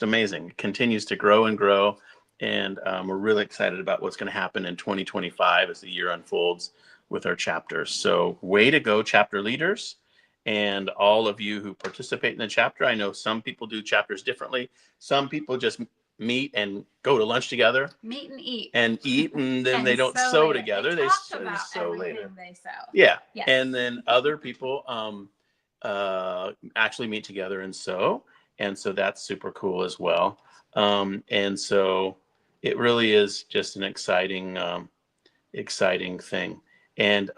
Speaker 1: amazing. It continues to grow and grow. And we're really excited about what's going to happen in 2025 as the year unfolds with our chapters. So way to go, chapter leaders. And all of you who participate in the chapter. I know some people do chapters differently. Some people just meet and go to lunch together
Speaker 2: Meet and eat.
Speaker 1: and eat, and then they don't
Speaker 2: sew
Speaker 1: sew
Speaker 2: later.
Speaker 1: together.
Speaker 2: They
Speaker 1: They
Speaker 2: talk
Speaker 1: sew
Speaker 2: about
Speaker 1: later.
Speaker 2: everything they sew.
Speaker 1: Yeah.
Speaker 2: Yes.
Speaker 1: And then other people actually meet together and sew. And so that's super cool as well. And so it really is just an exciting thing. And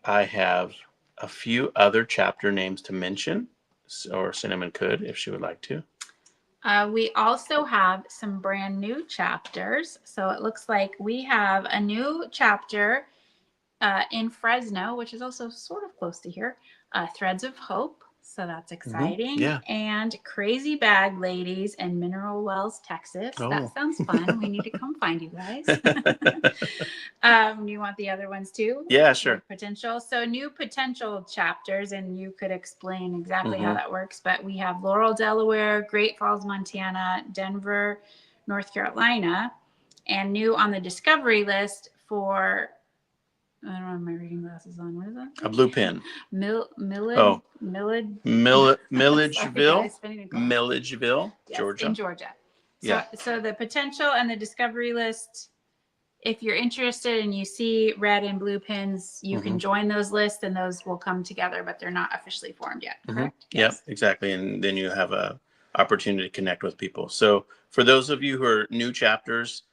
Speaker 1: I have a few other chapter names to mention, or Cinnamon could if she would like to.
Speaker 2: We also have some brand new chapters. So it looks like we have a new chapter in Fresno, which is also sort of close to here, Threads of Hope. So that's exciting.
Speaker 1: Yeah.
Speaker 2: And Crazy Bag Ladies in Mineral Wells, Texas.
Speaker 1: Oh.
Speaker 2: That sounds fun. We need to come find you guys. You want the other ones too?
Speaker 1: Yeah, sure.
Speaker 2: Potential. So new potential chapters, and you could explain exactly how
Speaker 1: Mhm.
Speaker 2: that works. But we have Laurel, Delaware, Great Falls, Montana, Denver, North Carolina, and new on the discovery list for, I don't have my reading glasses on. What is that?
Speaker 1: A blue pin.
Speaker 2: Millage.
Speaker 1: Oh.
Speaker 2: Millage.
Speaker 1: Milledgeville,
Speaker 2: Sorry, guys,
Speaker 1: Milledgeville,
Speaker 2: yes,
Speaker 1: Georgia.
Speaker 2: in Georgia. So,
Speaker 1: Yeah.
Speaker 2: so the potential and the discovery list, if you're interested and you see red and blue pins, you can join those lists and those will come together, but they're not officially formed yet, correct?
Speaker 1: Yep, exactly. And then you have a opportunity to connect with people. So for those of you who are new chapters,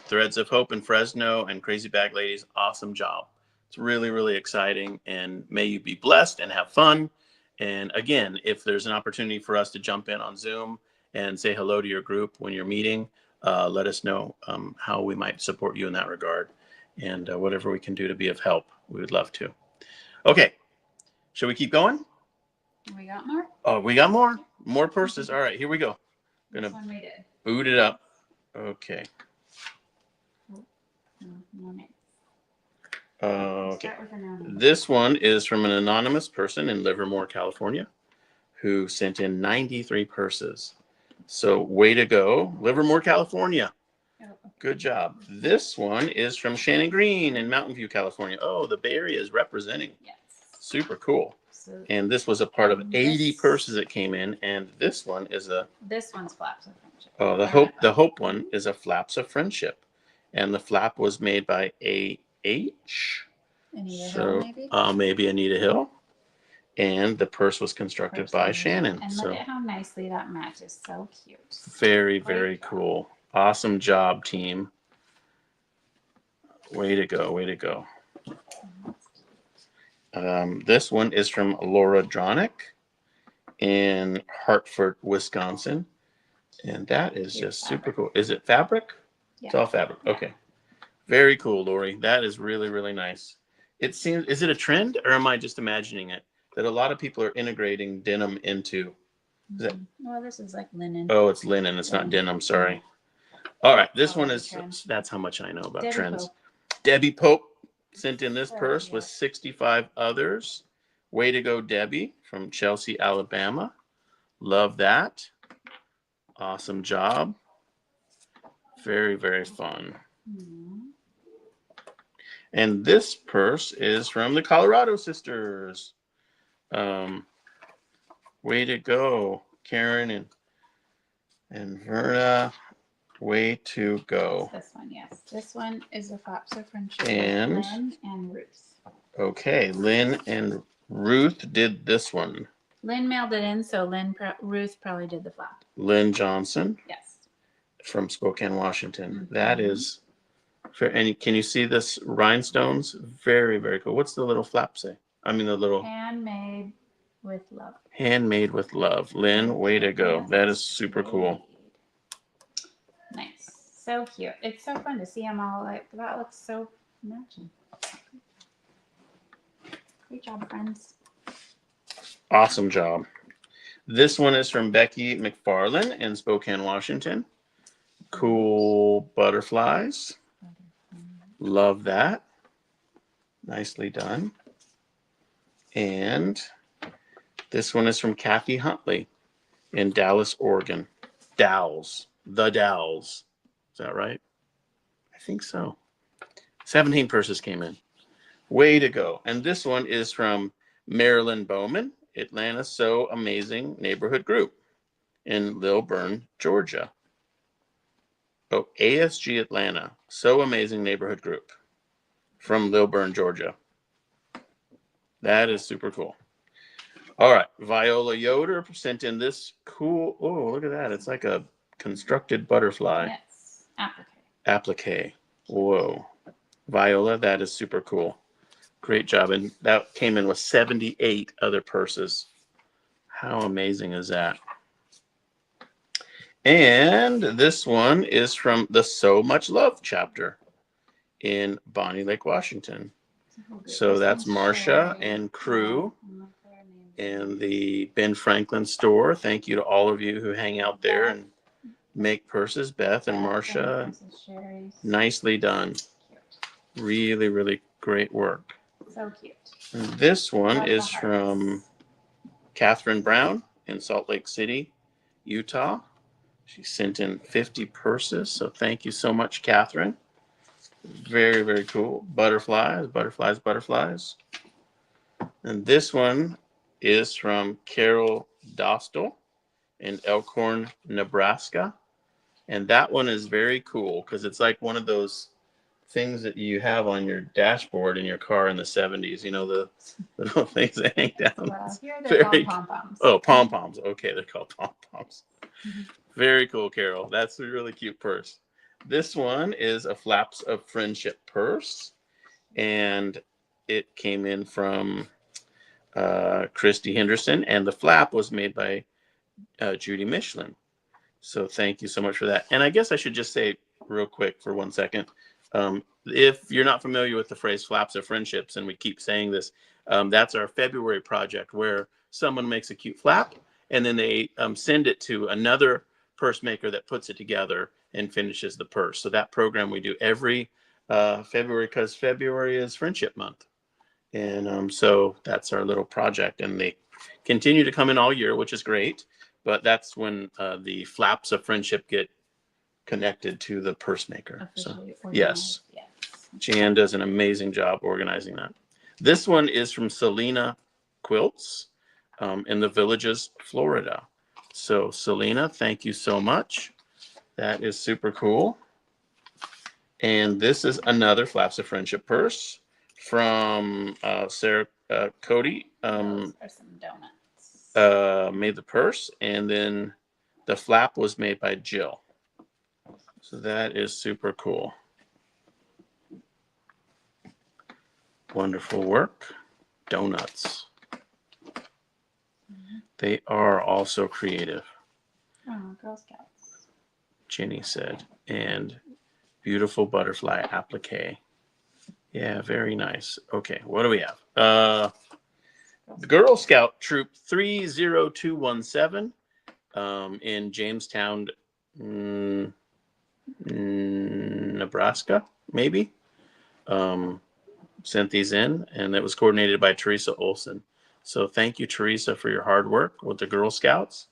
Speaker 1: Threads of Hope in Fresno and Crazy Bag Ladies, awesome job. It's really, really exciting, and may you be blessed and have fun. And again, if there's an opportunity for us to jump in on Zoom and say hello to your group when you're meeting, let us know how we might support you in that regard, and whatever we can do to be of help, we would love to. Okay, shall we keep going?
Speaker 2: We got more?
Speaker 1: Oh, we got more purses. All right, here we go.
Speaker 2: This
Speaker 1: Gonna
Speaker 2: one we did.
Speaker 1: boot it up. Okay.
Speaker 2: No names.
Speaker 1: Okay.
Speaker 2: Start with an anonymous.
Speaker 1: This one is from an anonymous person in Livermore, California, who sent in 93 purses. So way to go, Livermore, California.
Speaker 2: Oh, okay.
Speaker 1: Good job. This one is from Shannon Green in Mountain View, California. Oh, the Bay Area is representing.
Speaker 2: Yes.
Speaker 1: Super cool.
Speaker 2: So
Speaker 1: And this was a part of 80
Speaker 2: This-
Speaker 1: purses that came in, and this one is a
Speaker 2: this one's Flaps of Friendship.
Speaker 1: oh the hope one is a Flaps of Friendship, and the flap was made by A.H.
Speaker 2: Anita
Speaker 1: So
Speaker 2: Hill, maybe?
Speaker 1: maybe Anita Hill, and the purse was constructed by Shannon.
Speaker 2: And
Speaker 1: So
Speaker 2: look at how nicely that matches. So cute.
Speaker 1: very,
Speaker 2: Great
Speaker 1: very
Speaker 2: job.
Speaker 1: cool. Awesome job, team. Way to go, way to go. This one is from Laura Dronick in Hartford, Wisconsin. And that is
Speaker 2: Cute
Speaker 1: just super
Speaker 2: fabric.
Speaker 1: cool. Is it fabric?
Speaker 2: Yeah.
Speaker 1: It's all fabric.
Speaker 2: Yeah.
Speaker 1: Okay. Very cool, Lori. That is really, really nice. It seems, is it a trend, or am I just imagining it? That a lot of people are integrating denim into, is that,
Speaker 2: Well, this is like linen.
Speaker 1: oh, it's linen. It's not
Speaker 2: Linen.
Speaker 1: denim. Sorry. All right. This
Speaker 2: Oh,
Speaker 1: one
Speaker 2: it's
Speaker 1: is,
Speaker 2: a trend.
Speaker 1: that's how much I know about
Speaker 2: Debbie
Speaker 1: trends.
Speaker 2: Pope.
Speaker 1: Debbie Pope sent in this
Speaker 2: Oh,
Speaker 1: purse
Speaker 2: yeah.
Speaker 1: with 65 others. Way to go, Debbie, from Chelsea, Alabama. Love that. Awesome job. Very, very fun.
Speaker 2: Mhm.
Speaker 1: And this purse is from the Colorado sisters. Way to go, Karen and Verna. Way to go.
Speaker 2: This one, yes. This one is a Flaps of Friendship.
Speaker 1: And-
Speaker 2: with Lynn and Ruth.
Speaker 1: Okay, Lynn and Ruth did this one.
Speaker 2: Lynn mailed it in, so Ruth probably did the flap.
Speaker 1: Lynn Johnson
Speaker 2: Yes.
Speaker 1: from Spokane, Washington.
Speaker 2: Mhm.
Speaker 1: That is, and can you see this rhinestones? Very, very cool. What's the little flap say? I mean, the little
Speaker 2: Handmade with love.
Speaker 1: handmade with love. Lynn, way to go. That is super cool.
Speaker 2: Nice. So cute. It's so fun to see them all. Like, that looks so matching. Great job, friends.
Speaker 1: Awesome job. This one is from Becky McFarland in Spokane, Washington. Cool butterflies. Love that. Nicely done. And this one is from Kathy Huntley in Dallas, Oregon. Dowels. The Dowels. Is that right? I think so. 17 purses came in. Way to go. And this one is from Marilyn Bowman, Atlanta So Amazing Neighborhood Group. in Lilburn, Georgia. Oh, ASG Atlanta, So Amazing Neighborhood Group from Lilburn, Georgia. That is super cool. All right, Viola Yoder sent in this cool, oh, look at that. It's like a constructed butterfly.
Speaker 2: Yes, applique.
Speaker 1: Applique. Whoa. Viola, that is super cool. Great job. And that came in with 78 other purses. How amazing is that? And this one is from the So Much Love chapter in Bonnie Lake, Washington. So that's Marcia and crew in the Ben Franklin store. Thank you to all of you who hang out there and make purses. Beth and Marcia, nicely done. Really, really great work.
Speaker 2: So cute.
Speaker 1: And this one
Speaker 2: Love
Speaker 1: is
Speaker 2: the
Speaker 1: from
Speaker 2: hearts.
Speaker 1: Catherine Brown in Salt Lake City, Utah. She sent in 50 purses. So thank you so much, Catherine. Very, very cool. Butterflies, butterflies, butterflies. And this one is from Carol Dostal in Elkhorn, Nebraska. And that one is very cool because it's like one of those things that you have on your dashboard in your car in the 70s. You know, the little things that hang down.
Speaker 2: Well, here they're
Speaker 1: Very-
Speaker 2: called pom-poms.
Speaker 1: Oh, pom-poms. Okay, they're called pom-poms.
Speaker 2: Mhm.
Speaker 1: Very cool, Carol. That's a really cute purse. This one is a Flaps of Friendship purse, and it came in from Christy Henderson, and the flap was made by Judy Michelin. So thank you so much for that. And I guess I should just say real quick for 1 second, if you're not familiar with the phrase Flaps of Friendships, and we keep saying this, that's our February project where someone makes a cute flap, and then they send it to another purse maker that puts it together and finishes the purse. So that program we do every February, because February is Friendship Month. And so that's our little project, and they continue to come in all year, which is great. But that's when the Flaps of Friendship get connected to the purse maker. So
Speaker 2: Officially
Speaker 1: yes,
Speaker 2: organized, yes.
Speaker 1: Jan does an amazing job organizing that. This one is from Selena Quilts in the Villages, Florida. So Selena, thank you so much. That is super cool. And this is another Flaps of Friendship purse from Sarah Cody.
Speaker 2: Those are some donuts.
Speaker 1: Made the purse, and then the flap was made by Jill. So that is super cool. Wonderful work. Donuts. They are also creative,
Speaker 2: Oh, Girl Scouts.
Speaker 1: Jenny said. And beautiful butterfly applique. Yeah, very nice. Okay, what do we have? The Girl Scout Troop 30217 in Jamestown, Nebraska, maybe. Sent these in, and it was coordinated by Teresa Olson. So thank you, Teresa, for your hard work with the Girl Scouts.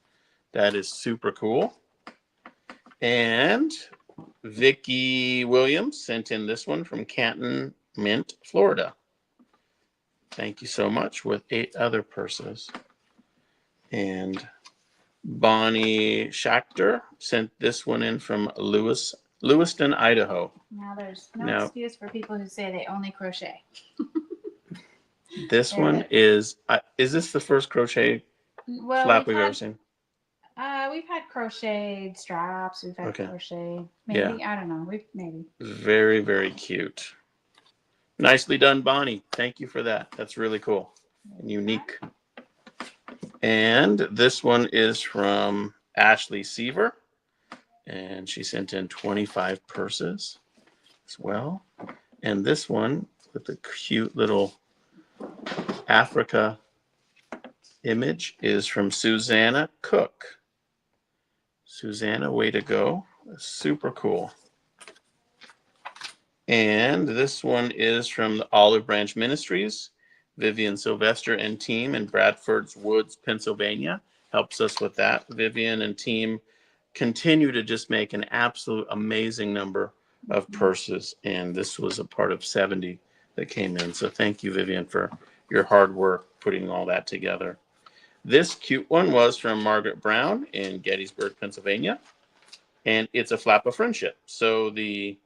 Speaker 1: That is super cool. And Vicki Williams sent in this one from Canton Mint, Florida. Thank you so much, with 8 other purses. And Bonnie Schachter sent this one in from Lewiston, Idaho.
Speaker 2: Now there's no
Speaker 1: Now-
Speaker 2: excuse for people who say they only crochet.
Speaker 1: This
Speaker 2: There
Speaker 1: one
Speaker 2: it
Speaker 1: is this the first crochet
Speaker 2: Well,
Speaker 1: flap we've ever seen?
Speaker 2: we've had crocheted straps. We've had
Speaker 1: Okay.
Speaker 2: crochet. Maybe I don't know. Maybe.
Speaker 1: Very, very cute. Nicely done, Bonnie. Thank you for that. That's really cool and unique. And this one is from Ashley Seaver, and she sent in 25 purses as well. And this one with the cute little Africa image is from Susanna Cook. Susanna, way to go. Super cool. And this one is from the Olive Branch Ministries. Vivian Sylvester and team in Bradford's Woods, Pennsylvania helps us with that. Vivian and team continue to just make an absolute amazing number of purses. And this was a part of 70 that came in. So thank you, Vivian, for your hard work putting all that together. This cute one was from Margaret Brown in Gettysburg, Pennsylvania, and it's a flap of friendship. So the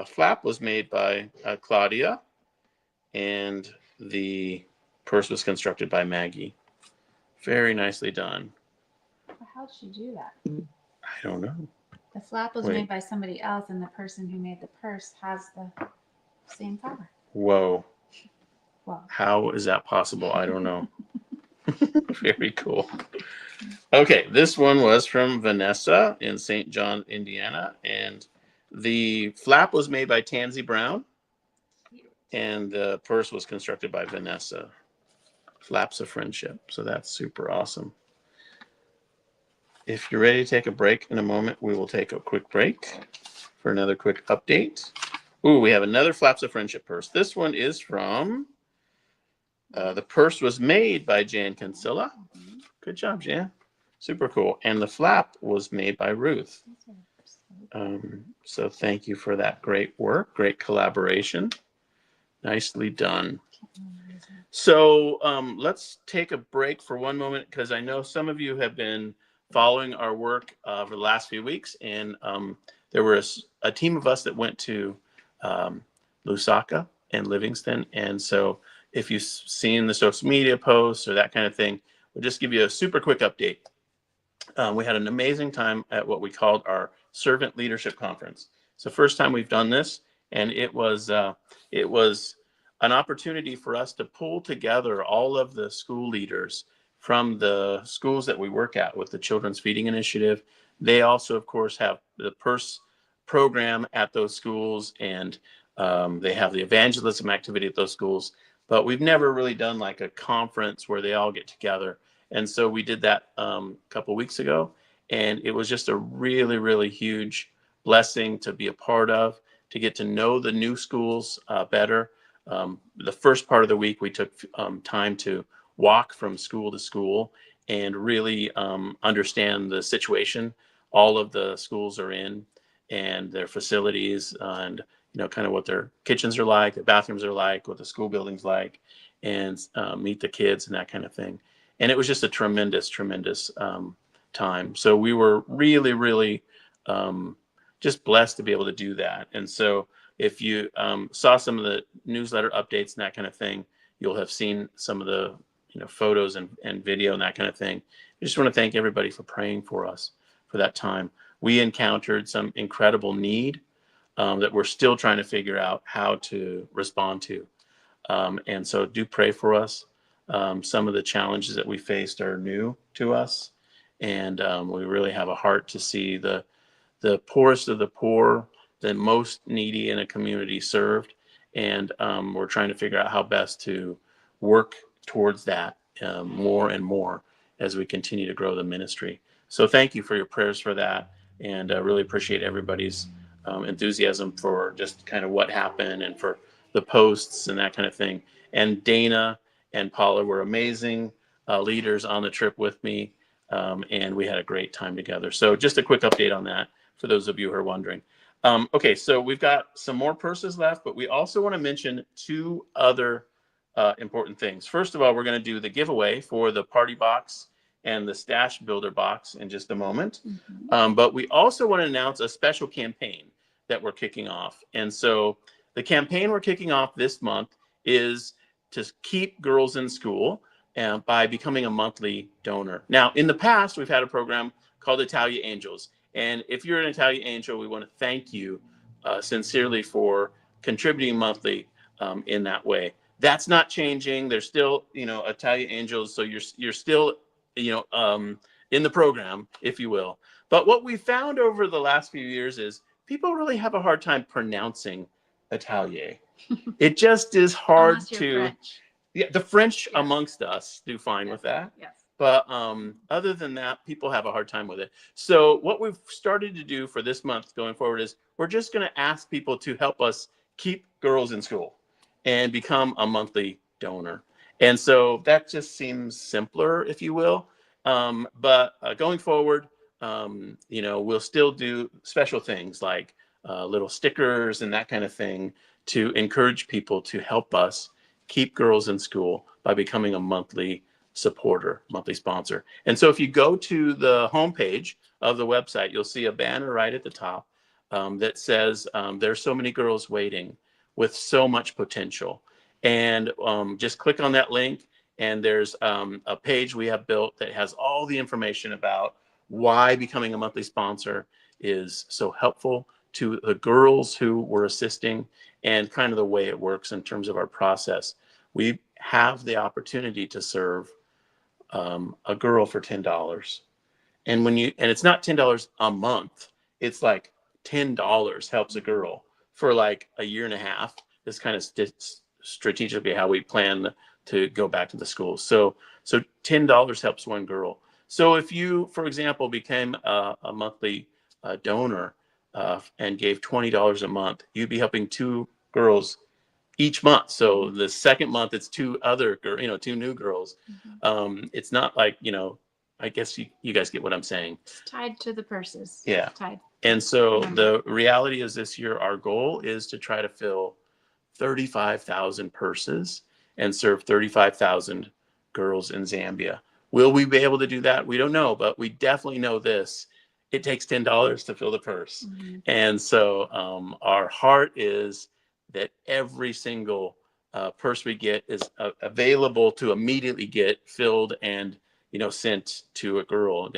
Speaker 1: flap was made by Claudia, and the purse was constructed by Maggie. Very nicely done.
Speaker 2: How'd she do that?
Speaker 1: I don't know.
Speaker 2: The flap was
Speaker 1: Wait.
Speaker 2: made by somebody else, and the person who made the purse has the same color.
Speaker 1: Whoa.
Speaker 2: Wow.
Speaker 1: How is that possible? I don't know. Very cool. Okay, this one was from Vanessa in St. John, Indiana, and the flap was made by Tansy Brown, and the purse was constructed by Vanessa. Flaps of friendship. So that's super awesome. If you're ready to take a break in a moment, we will take a quick break for another quick update. Ooh, we have another Flaps of Friendship purse. This one is from, the purse was made by Jan Kinsella. Good job, Jan. Super cool. And the flap was made by Ruth. So thank you for that great work, great collaboration. Nicely done. So let's take a break for one moment, because I know some of you have been following our work for the last few weeks, and there was a team of us that went to Lusaka and Livingston, and so if you've seen the social media posts or that kind of thing, we'll just give you a super quick update. We had an amazing time at what we called our Servant Leadership Conference. It's the first time we've done this, and it was an opportunity for us to pull together all of the school leaders from the schools that we work at with the Children's Feeding Initiative. They also, of course, have the PURSE program at those schools, and they have the evangelism activity at those schools. But we've never really done like a conference where they all get together. And so we did that a couple weeks ago, and it was just a really, really huge blessing to be a part of, to get to know the new schools better. The first part of the week, we took time to walk from school to school and really understand the situation all of the schools are in and their facilities, and kind of what their kitchens are like, their bathrooms are like, what the school building's like, and meet the kids and that kind of thing. And it was just a tremendous time. So we were really, really just blessed to be able to do that. And so if you saw some of the newsletter updates and that kind of thing, you'll have seen some of the photos and video and that kind of thing. I just want to thank everybody for praying for us for that time. We encountered some incredible need that we're still trying to figure out how to respond to. And so do pray for us. Some of the challenges that we faced are new to us. And we really have a heart to see the poorest of the poor, the most needy in a community served. And we're trying to figure out how best to work towards that more and more as we continue to grow the ministry. So thank you for your prayers for that. And I really appreciate everybody's enthusiasm for just kind of what happened and for the posts and that kind of thing. And Dana and Paula were amazing leaders on the trip with me. And we had a great time together. So just a quick update on that for those of you who are wondering. Okay, so we've got some more purses left, but we also want to mention two other important things. First of all, we're going to do the giveaway for the party box and the stash builder box in just a moment. But we also want to announce a special campaign that we're kicking off. And so the campaign we're kicking off this month is to keep girls in school by becoming a monthly donor. Now, in the past, we've had a program called Italia Angels. And if you're an Italia Angel, we want to thank you sincerely for contributing monthly in that way. That's not changing. There's still, Italia Angels. So you're still, in the program, if you will. But what we found over the last few years is people really have a hard time pronouncing Italia. It just is hard to.
Speaker 2: French.
Speaker 1: Yeah, the French
Speaker 2: Yes.
Speaker 1: amongst us do fine with that.
Speaker 2: Yes.
Speaker 1: But other than that, people have a hard time with it. So what we've started to do for this month going forward is we're just going to ask people to help us keep girls in school and become a monthly donor. And so that just seems simpler, if you will. But going forward, we'll still do special things like little stickers and that kind of thing to encourage people to help us keep girls in school by becoming a monthly supporter, monthly sponsor. And so if you go to the homepage of the website, you'll see a banner right at the top that says there's so many girls waiting with so much potential. And just click on that link, and there's a page we have built that has all the information about why becoming a monthly sponsor is so helpful to the girls who we're assisting, and kind of the way it works in terms of our process. We have the opportunity to serve a girl for $10. And it's not $10 a month. It's like $10 helps a girl for like a year and a half. This kind of strategically how we plan to go back to the schools. So $10 helps one girl. So if you, for example, became a monthly donor and gave $20 a month, you'd be helping 2 girls each month. So the second month, it's 2 new girls. It's not like, I guess you guys get what I'm saying.
Speaker 2: It's tied to the purses.
Speaker 1: Yeah.
Speaker 2: Tied.
Speaker 1: And so the reality is this year, our goal is to try to fill 35,000 purses and serve 35,000 girls in Zambia. Will we be able to do that? We don't know, but we definitely know this. It takes $10 to fill the purse. And so our heart is that every single purse we get is available to immediately get filled and sent to a girl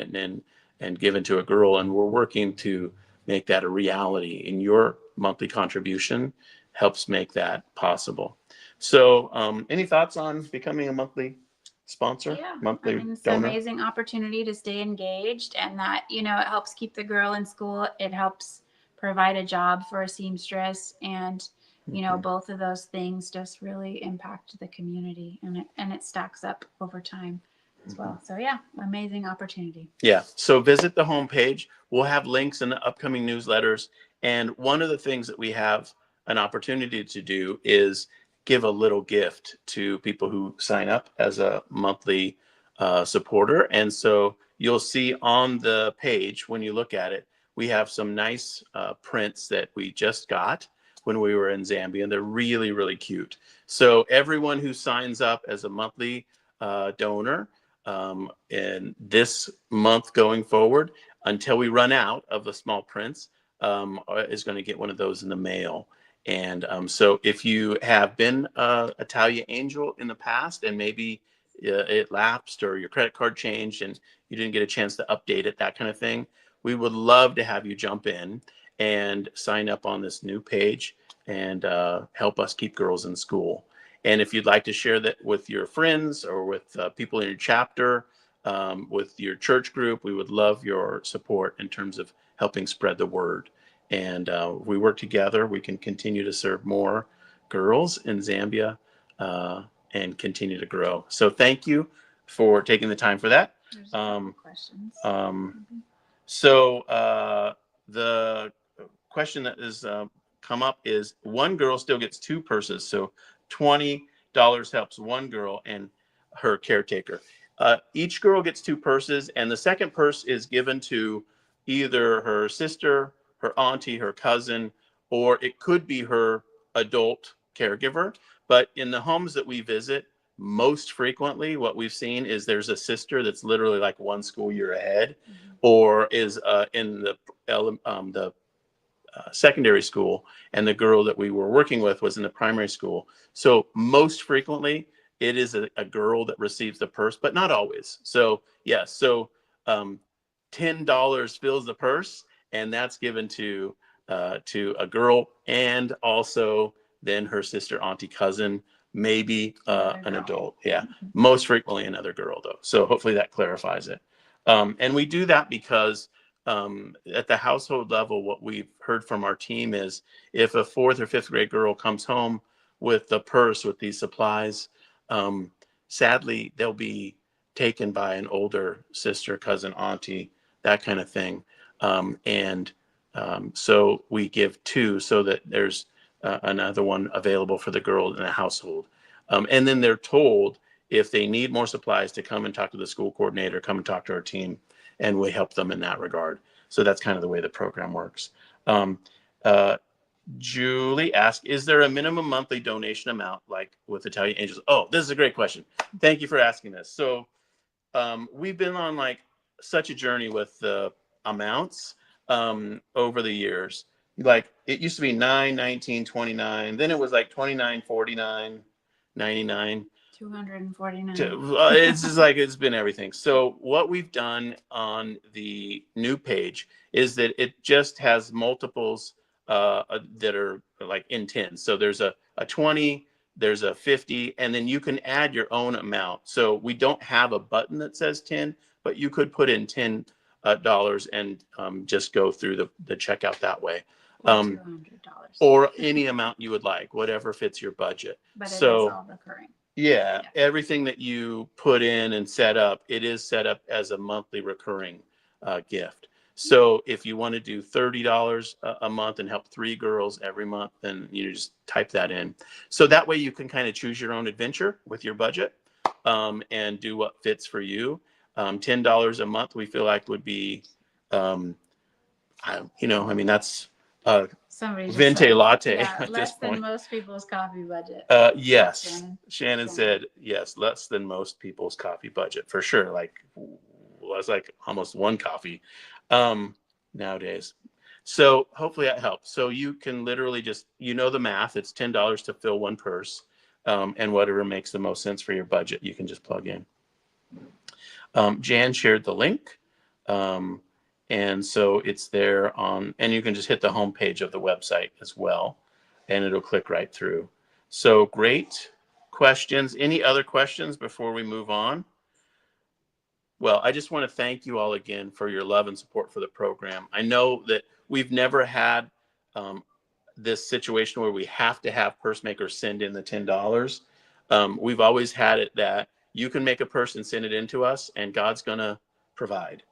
Speaker 1: and given to a girl. And we're working to make that a reality. And your monthly contribution helps make that possible. So any thoughts on becoming a monthly sponsor?
Speaker 2: Yeah,
Speaker 1: monthly
Speaker 2: it's
Speaker 1: donor?
Speaker 2: an amazing opportunity to stay engaged, and that it helps keep the girl in school. It helps provide a job for a seamstress, and both of those things just really impact the community, and it stacks up over time as well. So yeah, amazing opportunity.
Speaker 1: Yeah. So visit the homepage. We'll have links in the upcoming newsletters. And one of the things that we have an opportunity to do is give a little gift to people who sign up as a monthly supporter. And so you'll see on the page, when you look at it, we have some nice prints that we just got when we were in Zambia, and they're really, really cute. So everyone who signs up as a monthly donor in this month going forward, until we run out of the small prints, is going to get one of those in the mail. And so if you have been a Talia Angel in the past, and maybe it lapsed or your credit card changed and you didn't get a chance to update it, that kind of thing, we would love to have you jump in and sign up on this new page and help us keep girls in school. And if you'd like to share that with your friends or with people in your chapter, with your church group, we would love your support in terms of helping spread the word. And if we work together, we can continue to serve more girls in Zambia and continue to grow. So thank you for taking the time for that.
Speaker 2: There's a couple questions.
Speaker 1: So the question that is come up is, one girl still gets 2 purses. So $20 helps one girl and her caretaker. Each girl gets 2 purses, and the second purse is given to either her sister, her auntie, her cousin, or it could be her adult caregiver. But in the homes that we visit, most frequently what we've seen is there's a sister that's literally like 1 school year ahead, or is in the secondary school, and the girl that we were working with was in the primary school. So most frequently it is a girl that receives the purse, but not always. So yes, so $10 fills the purse, and that's given to a girl, and also then her sister, auntie, cousin, maybe an adult. Yeah, most frequently another girl though. So hopefully that clarifies it. And we do that because at the household level, what we've heard from our team is if a 4th or 5th grade girl comes home with the purse with these supplies, sadly they'll be taken by an older sister, cousin, auntie, that kind of thing. So we give 2 so that there's another one available for the girl in the household. And then they're told if they need more supplies to come and talk to the school coordinator, come and talk to our team, and we help them in that regard. So that's kind of the way the program works. Julie asked, is there a minimum monthly donation amount like with Italian Angels? Oh, this is a great question. Thank you for asking this. So we've been on like such a journey with the amounts over the years. Like it used to be 9, 19, 29. Then it was like 29, 49, 99.
Speaker 2: 249.
Speaker 1: It's just like it's been everything. So what we've done on the new page is that it just has multiples that are like in tens. So there's a 20, there's a 50, and then you can add your own amount. So we don't have a button that says 10, but you could put in $10 and just go through the checkout that way.
Speaker 2: $200.
Speaker 1: Or any amount you would like, whatever fits your budget.
Speaker 2: But it is
Speaker 1: So
Speaker 2: all recurring.
Speaker 1: yeah, everything that you put in and set up, it is set up as a monthly recurring gift. So if you want to do $30 a month and help 3 girls every month, then you just type that in. So that way you can kind of choose your own adventure with your budget and do what fits for you. $10 a month we feel like would be, that's
Speaker 2: Somebody just
Speaker 1: venti
Speaker 2: said,
Speaker 1: latte
Speaker 2: yeah,
Speaker 1: at
Speaker 2: less
Speaker 1: this
Speaker 2: than
Speaker 1: point.
Speaker 2: most people's coffee budget.
Speaker 1: Yes. Shannon
Speaker 2: Yeah.
Speaker 1: said, yes, less than most people's coffee budget for sure. Like, was like almost 1 coffee nowadays. So hopefully that helps. So you can literally just, the math, it's $10 to fill 1 purse and whatever makes the most sense for your budget, you can just plug in. Jan shared the link. And so it's there and you can just hit the home page of the website as well, and it'll click right through. So great questions. Any other questions before we move on? Well, I just want to thank you all again for your love and support for the program. I know that we've never had this situation where we have to have purse makers send in the $10. We've always had it that you can make a purse and send it in to us, and God's going to provide.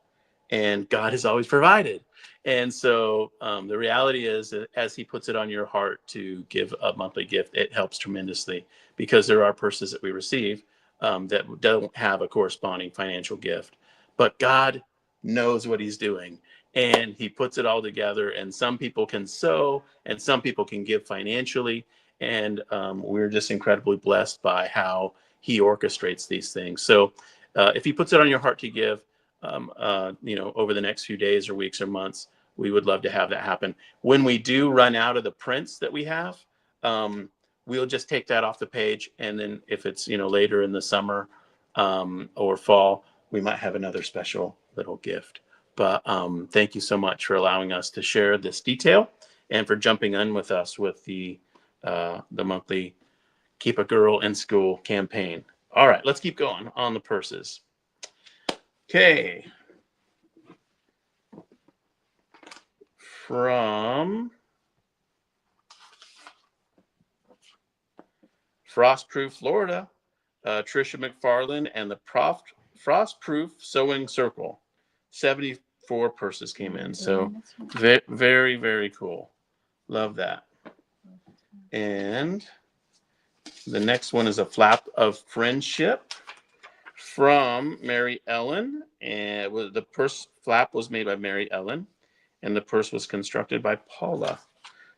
Speaker 1: And God has always provided. And so the reality is that as he puts it on your heart to give a monthly gift, it helps tremendously, because there are purses that we receive that don't have a corresponding financial gift. But God knows what he's doing, and he puts it all together. And some people can sow and some people can give financially. And we're just incredibly blessed by how he orchestrates these things. So if he puts it on your heart to give, over the next few days or weeks or months, we would love to have that happen. When we do run out of the prints that we have, we'll just take that off the page. And then if it's, later in the summer or fall, we might have another special little gift. But thank you so much for allowing us to share this detail and for jumping in with us with the monthly Keep a Girl in School campaign. All right, let's keep going on the purses. Okay. From Frostproof, Florida, Trisha McFarland and the Frostproof Sewing Circle. 74 purses came in. So very, very cool. Love that. And the next one is a Flap of Friendship from Mary Ellen, and the purse flap was made by Mary Ellen, and the purse was constructed by Paula.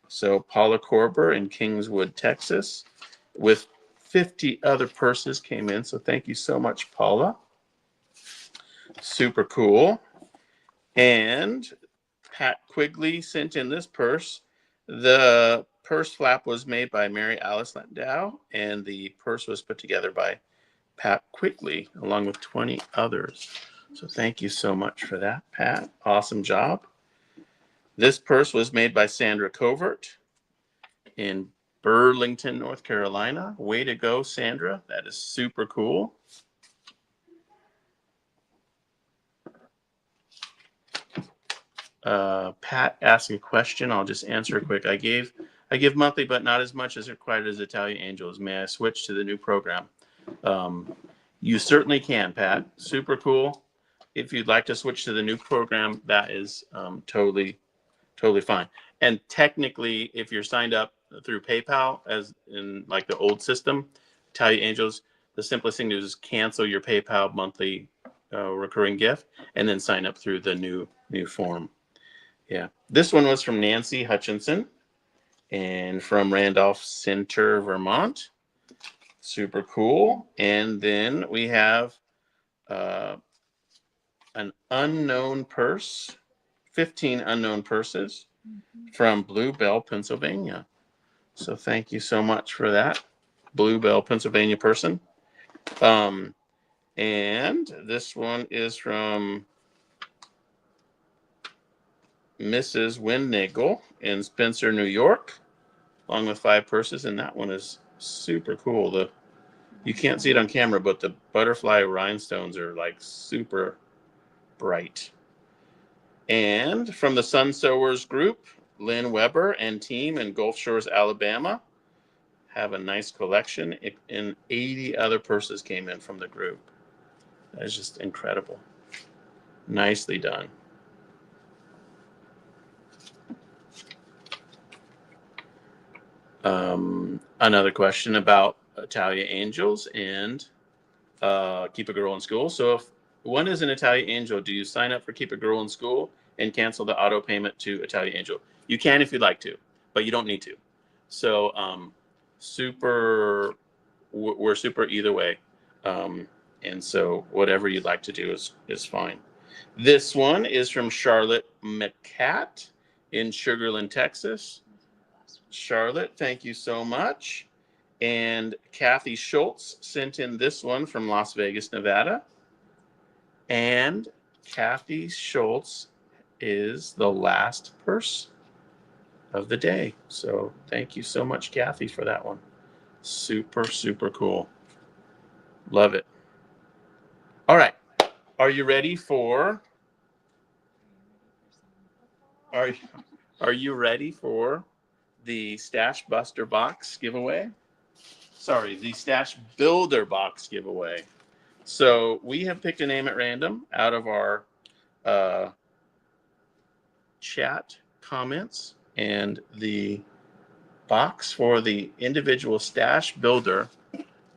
Speaker 1: So Paula Korber in Kingswood, Texas, with 50 other purses came in. So thank you so much, Paula. Super cool. And Pat Quigley sent in this purse. The purse flap was made by Mary Alice Landau, and the purse was put together by Pat Quigley, along with 20 others. So thank you so much for that, Pat. Awesome job. This purse was made by Sandra Covert in Burlington, North Carolina. Way to go, Sandra. That is super cool. Pat asked a question. I'll just answer it quick. I give monthly, but not as much as required as Italian Angels. May I switch to the new program? You certainly can, Pat. Super cool. If you'd like to switch to the new program, that is totally fine. And technically, if you're signed up through PayPal, as in like the old system, Italian Angels, the simplest thing to do is cancel your PayPal monthly recurring gift and then sign up through the new form. Yeah. This one was from Nancy Hutchinson, and from Randolph Center, Vermont. Super cool. And then we have an unknown purse, 15 unknown purses from Bluebell, Pennsylvania. So thank you so much for that, Bluebell, Pennsylvania person. And this one is from Mrs. Windnagel in Spencer, New York, along with 5 purses. And that one is super cool. You can't see it on camera, but the butterfly rhinestones are like super bright. And from the Sun Sowers group, Lynn Weber and team in Gulf Shores, Alabama, have a nice collection. And 80 other purses came in from the group. That is just incredible. Nicely done. Another question about Italia Angels and Keep a Girl in School. So if one is an Italia Angel, do you sign up for Keep a Girl in School and cancel the auto payment to Italia Angel? You can if you'd like to, but you don't need to. So we're super either way. And so whatever you'd like to do is fine. This one is from Charlotte McCat in Sugarland, Texas. Charlotte, thank you so much. And Kathy Schultz sent in this one from Las Vegas, Nevada. And Kathy Schultz is the last purse of the day. So thank you so much, Kathy, for that one. Super, super cool. Love it. All right. Are you ready for... Are you ready for the Stash Buster box giveaway? Sorry, the Stash Builder box giveaway. So we have picked a name at random out of our chat comments, and the box for the individual Stash Builder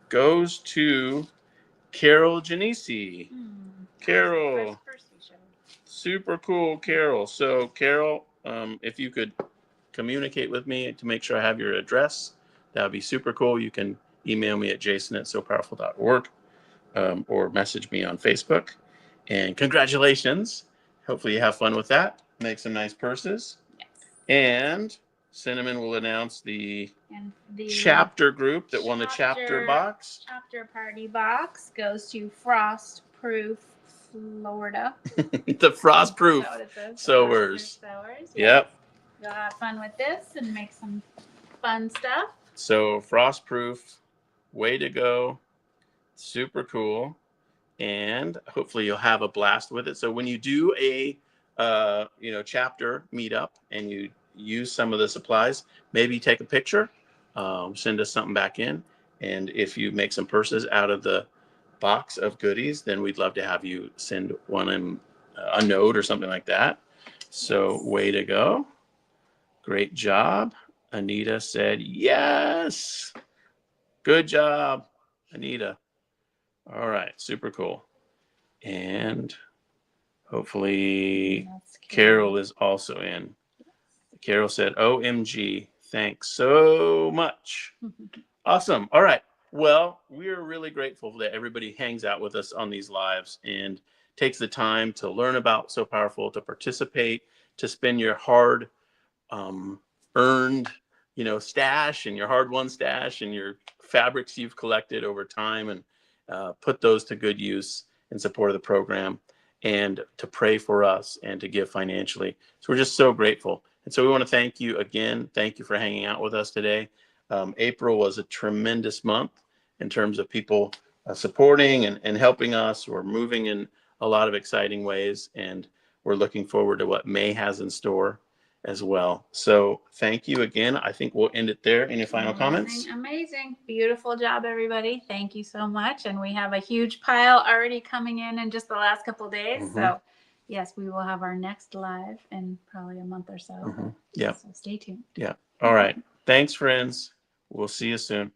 Speaker 1: goes to Carol Genesi. Carol, super cool, Carol. So Carol, if you could communicate with me to make sure I have your address, that would be super cool. You can email me at jason@sopowerful.org or message me on Facebook. And congratulations. Hopefully you have fun with that. Make some nice purses.
Speaker 2: Yes.
Speaker 1: And Cinnamon will announce the chapter group that won the chapter box.
Speaker 2: Chapter party box goes to Frostproof, Florida.
Speaker 1: The Frostproof
Speaker 2: Is that what it says?
Speaker 1: Sowers.
Speaker 2: Sowers.
Speaker 1: Yep.
Speaker 2: You'll have fun with this and make some fun stuff.
Speaker 1: So Frostproof, way to go. Super cool. And hopefully you'll have a blast with it. So when you do a chapter meetup and you use some of the supplies, maybe take a picture, send us something back in. And if you make some purses out of the box of goodies, then we'd love to have you send one in a note or something like that. So way to go. Great job. Anita said, yes. Good job, Anita. All right. Super cool. And hopefully Carol is also in. Carol said, OMG, thanks so much. Awesome. All right. Well, we're really grateful that everybody hangs out with us on these lives and takes the time to learn about So Powerful, to participate, to spend your hard earned, stash and your hard-won stash and your fabrics you've collected over time, and put those to good use in support of the program, and to pray for us and to give financially. So we're just so grateful. And so we want to thank you again. Thank you for hanging out with us today. April was a tremendous month in terms of people supporting and helping us. We're moving in a lot of exciting ways, and we're looking forward to what May has in store as well. So thank you again. I think we'll end it there. Any final comments?
Speaker 2: Amazing. Beautiful job, everybody. Thank you so much. And we have a huge pile already coming in just the last couple of days.
Speaker 1: Mm-hmm.
Speaker 2: So yes, we will have our next live in probably a month or so.
Speaker 1: Mm-hmm. Yeah.
Speaker 2: So stay tuned.
Speaker 1: Yeah. All right. Thanks, friends. We'll see you soon.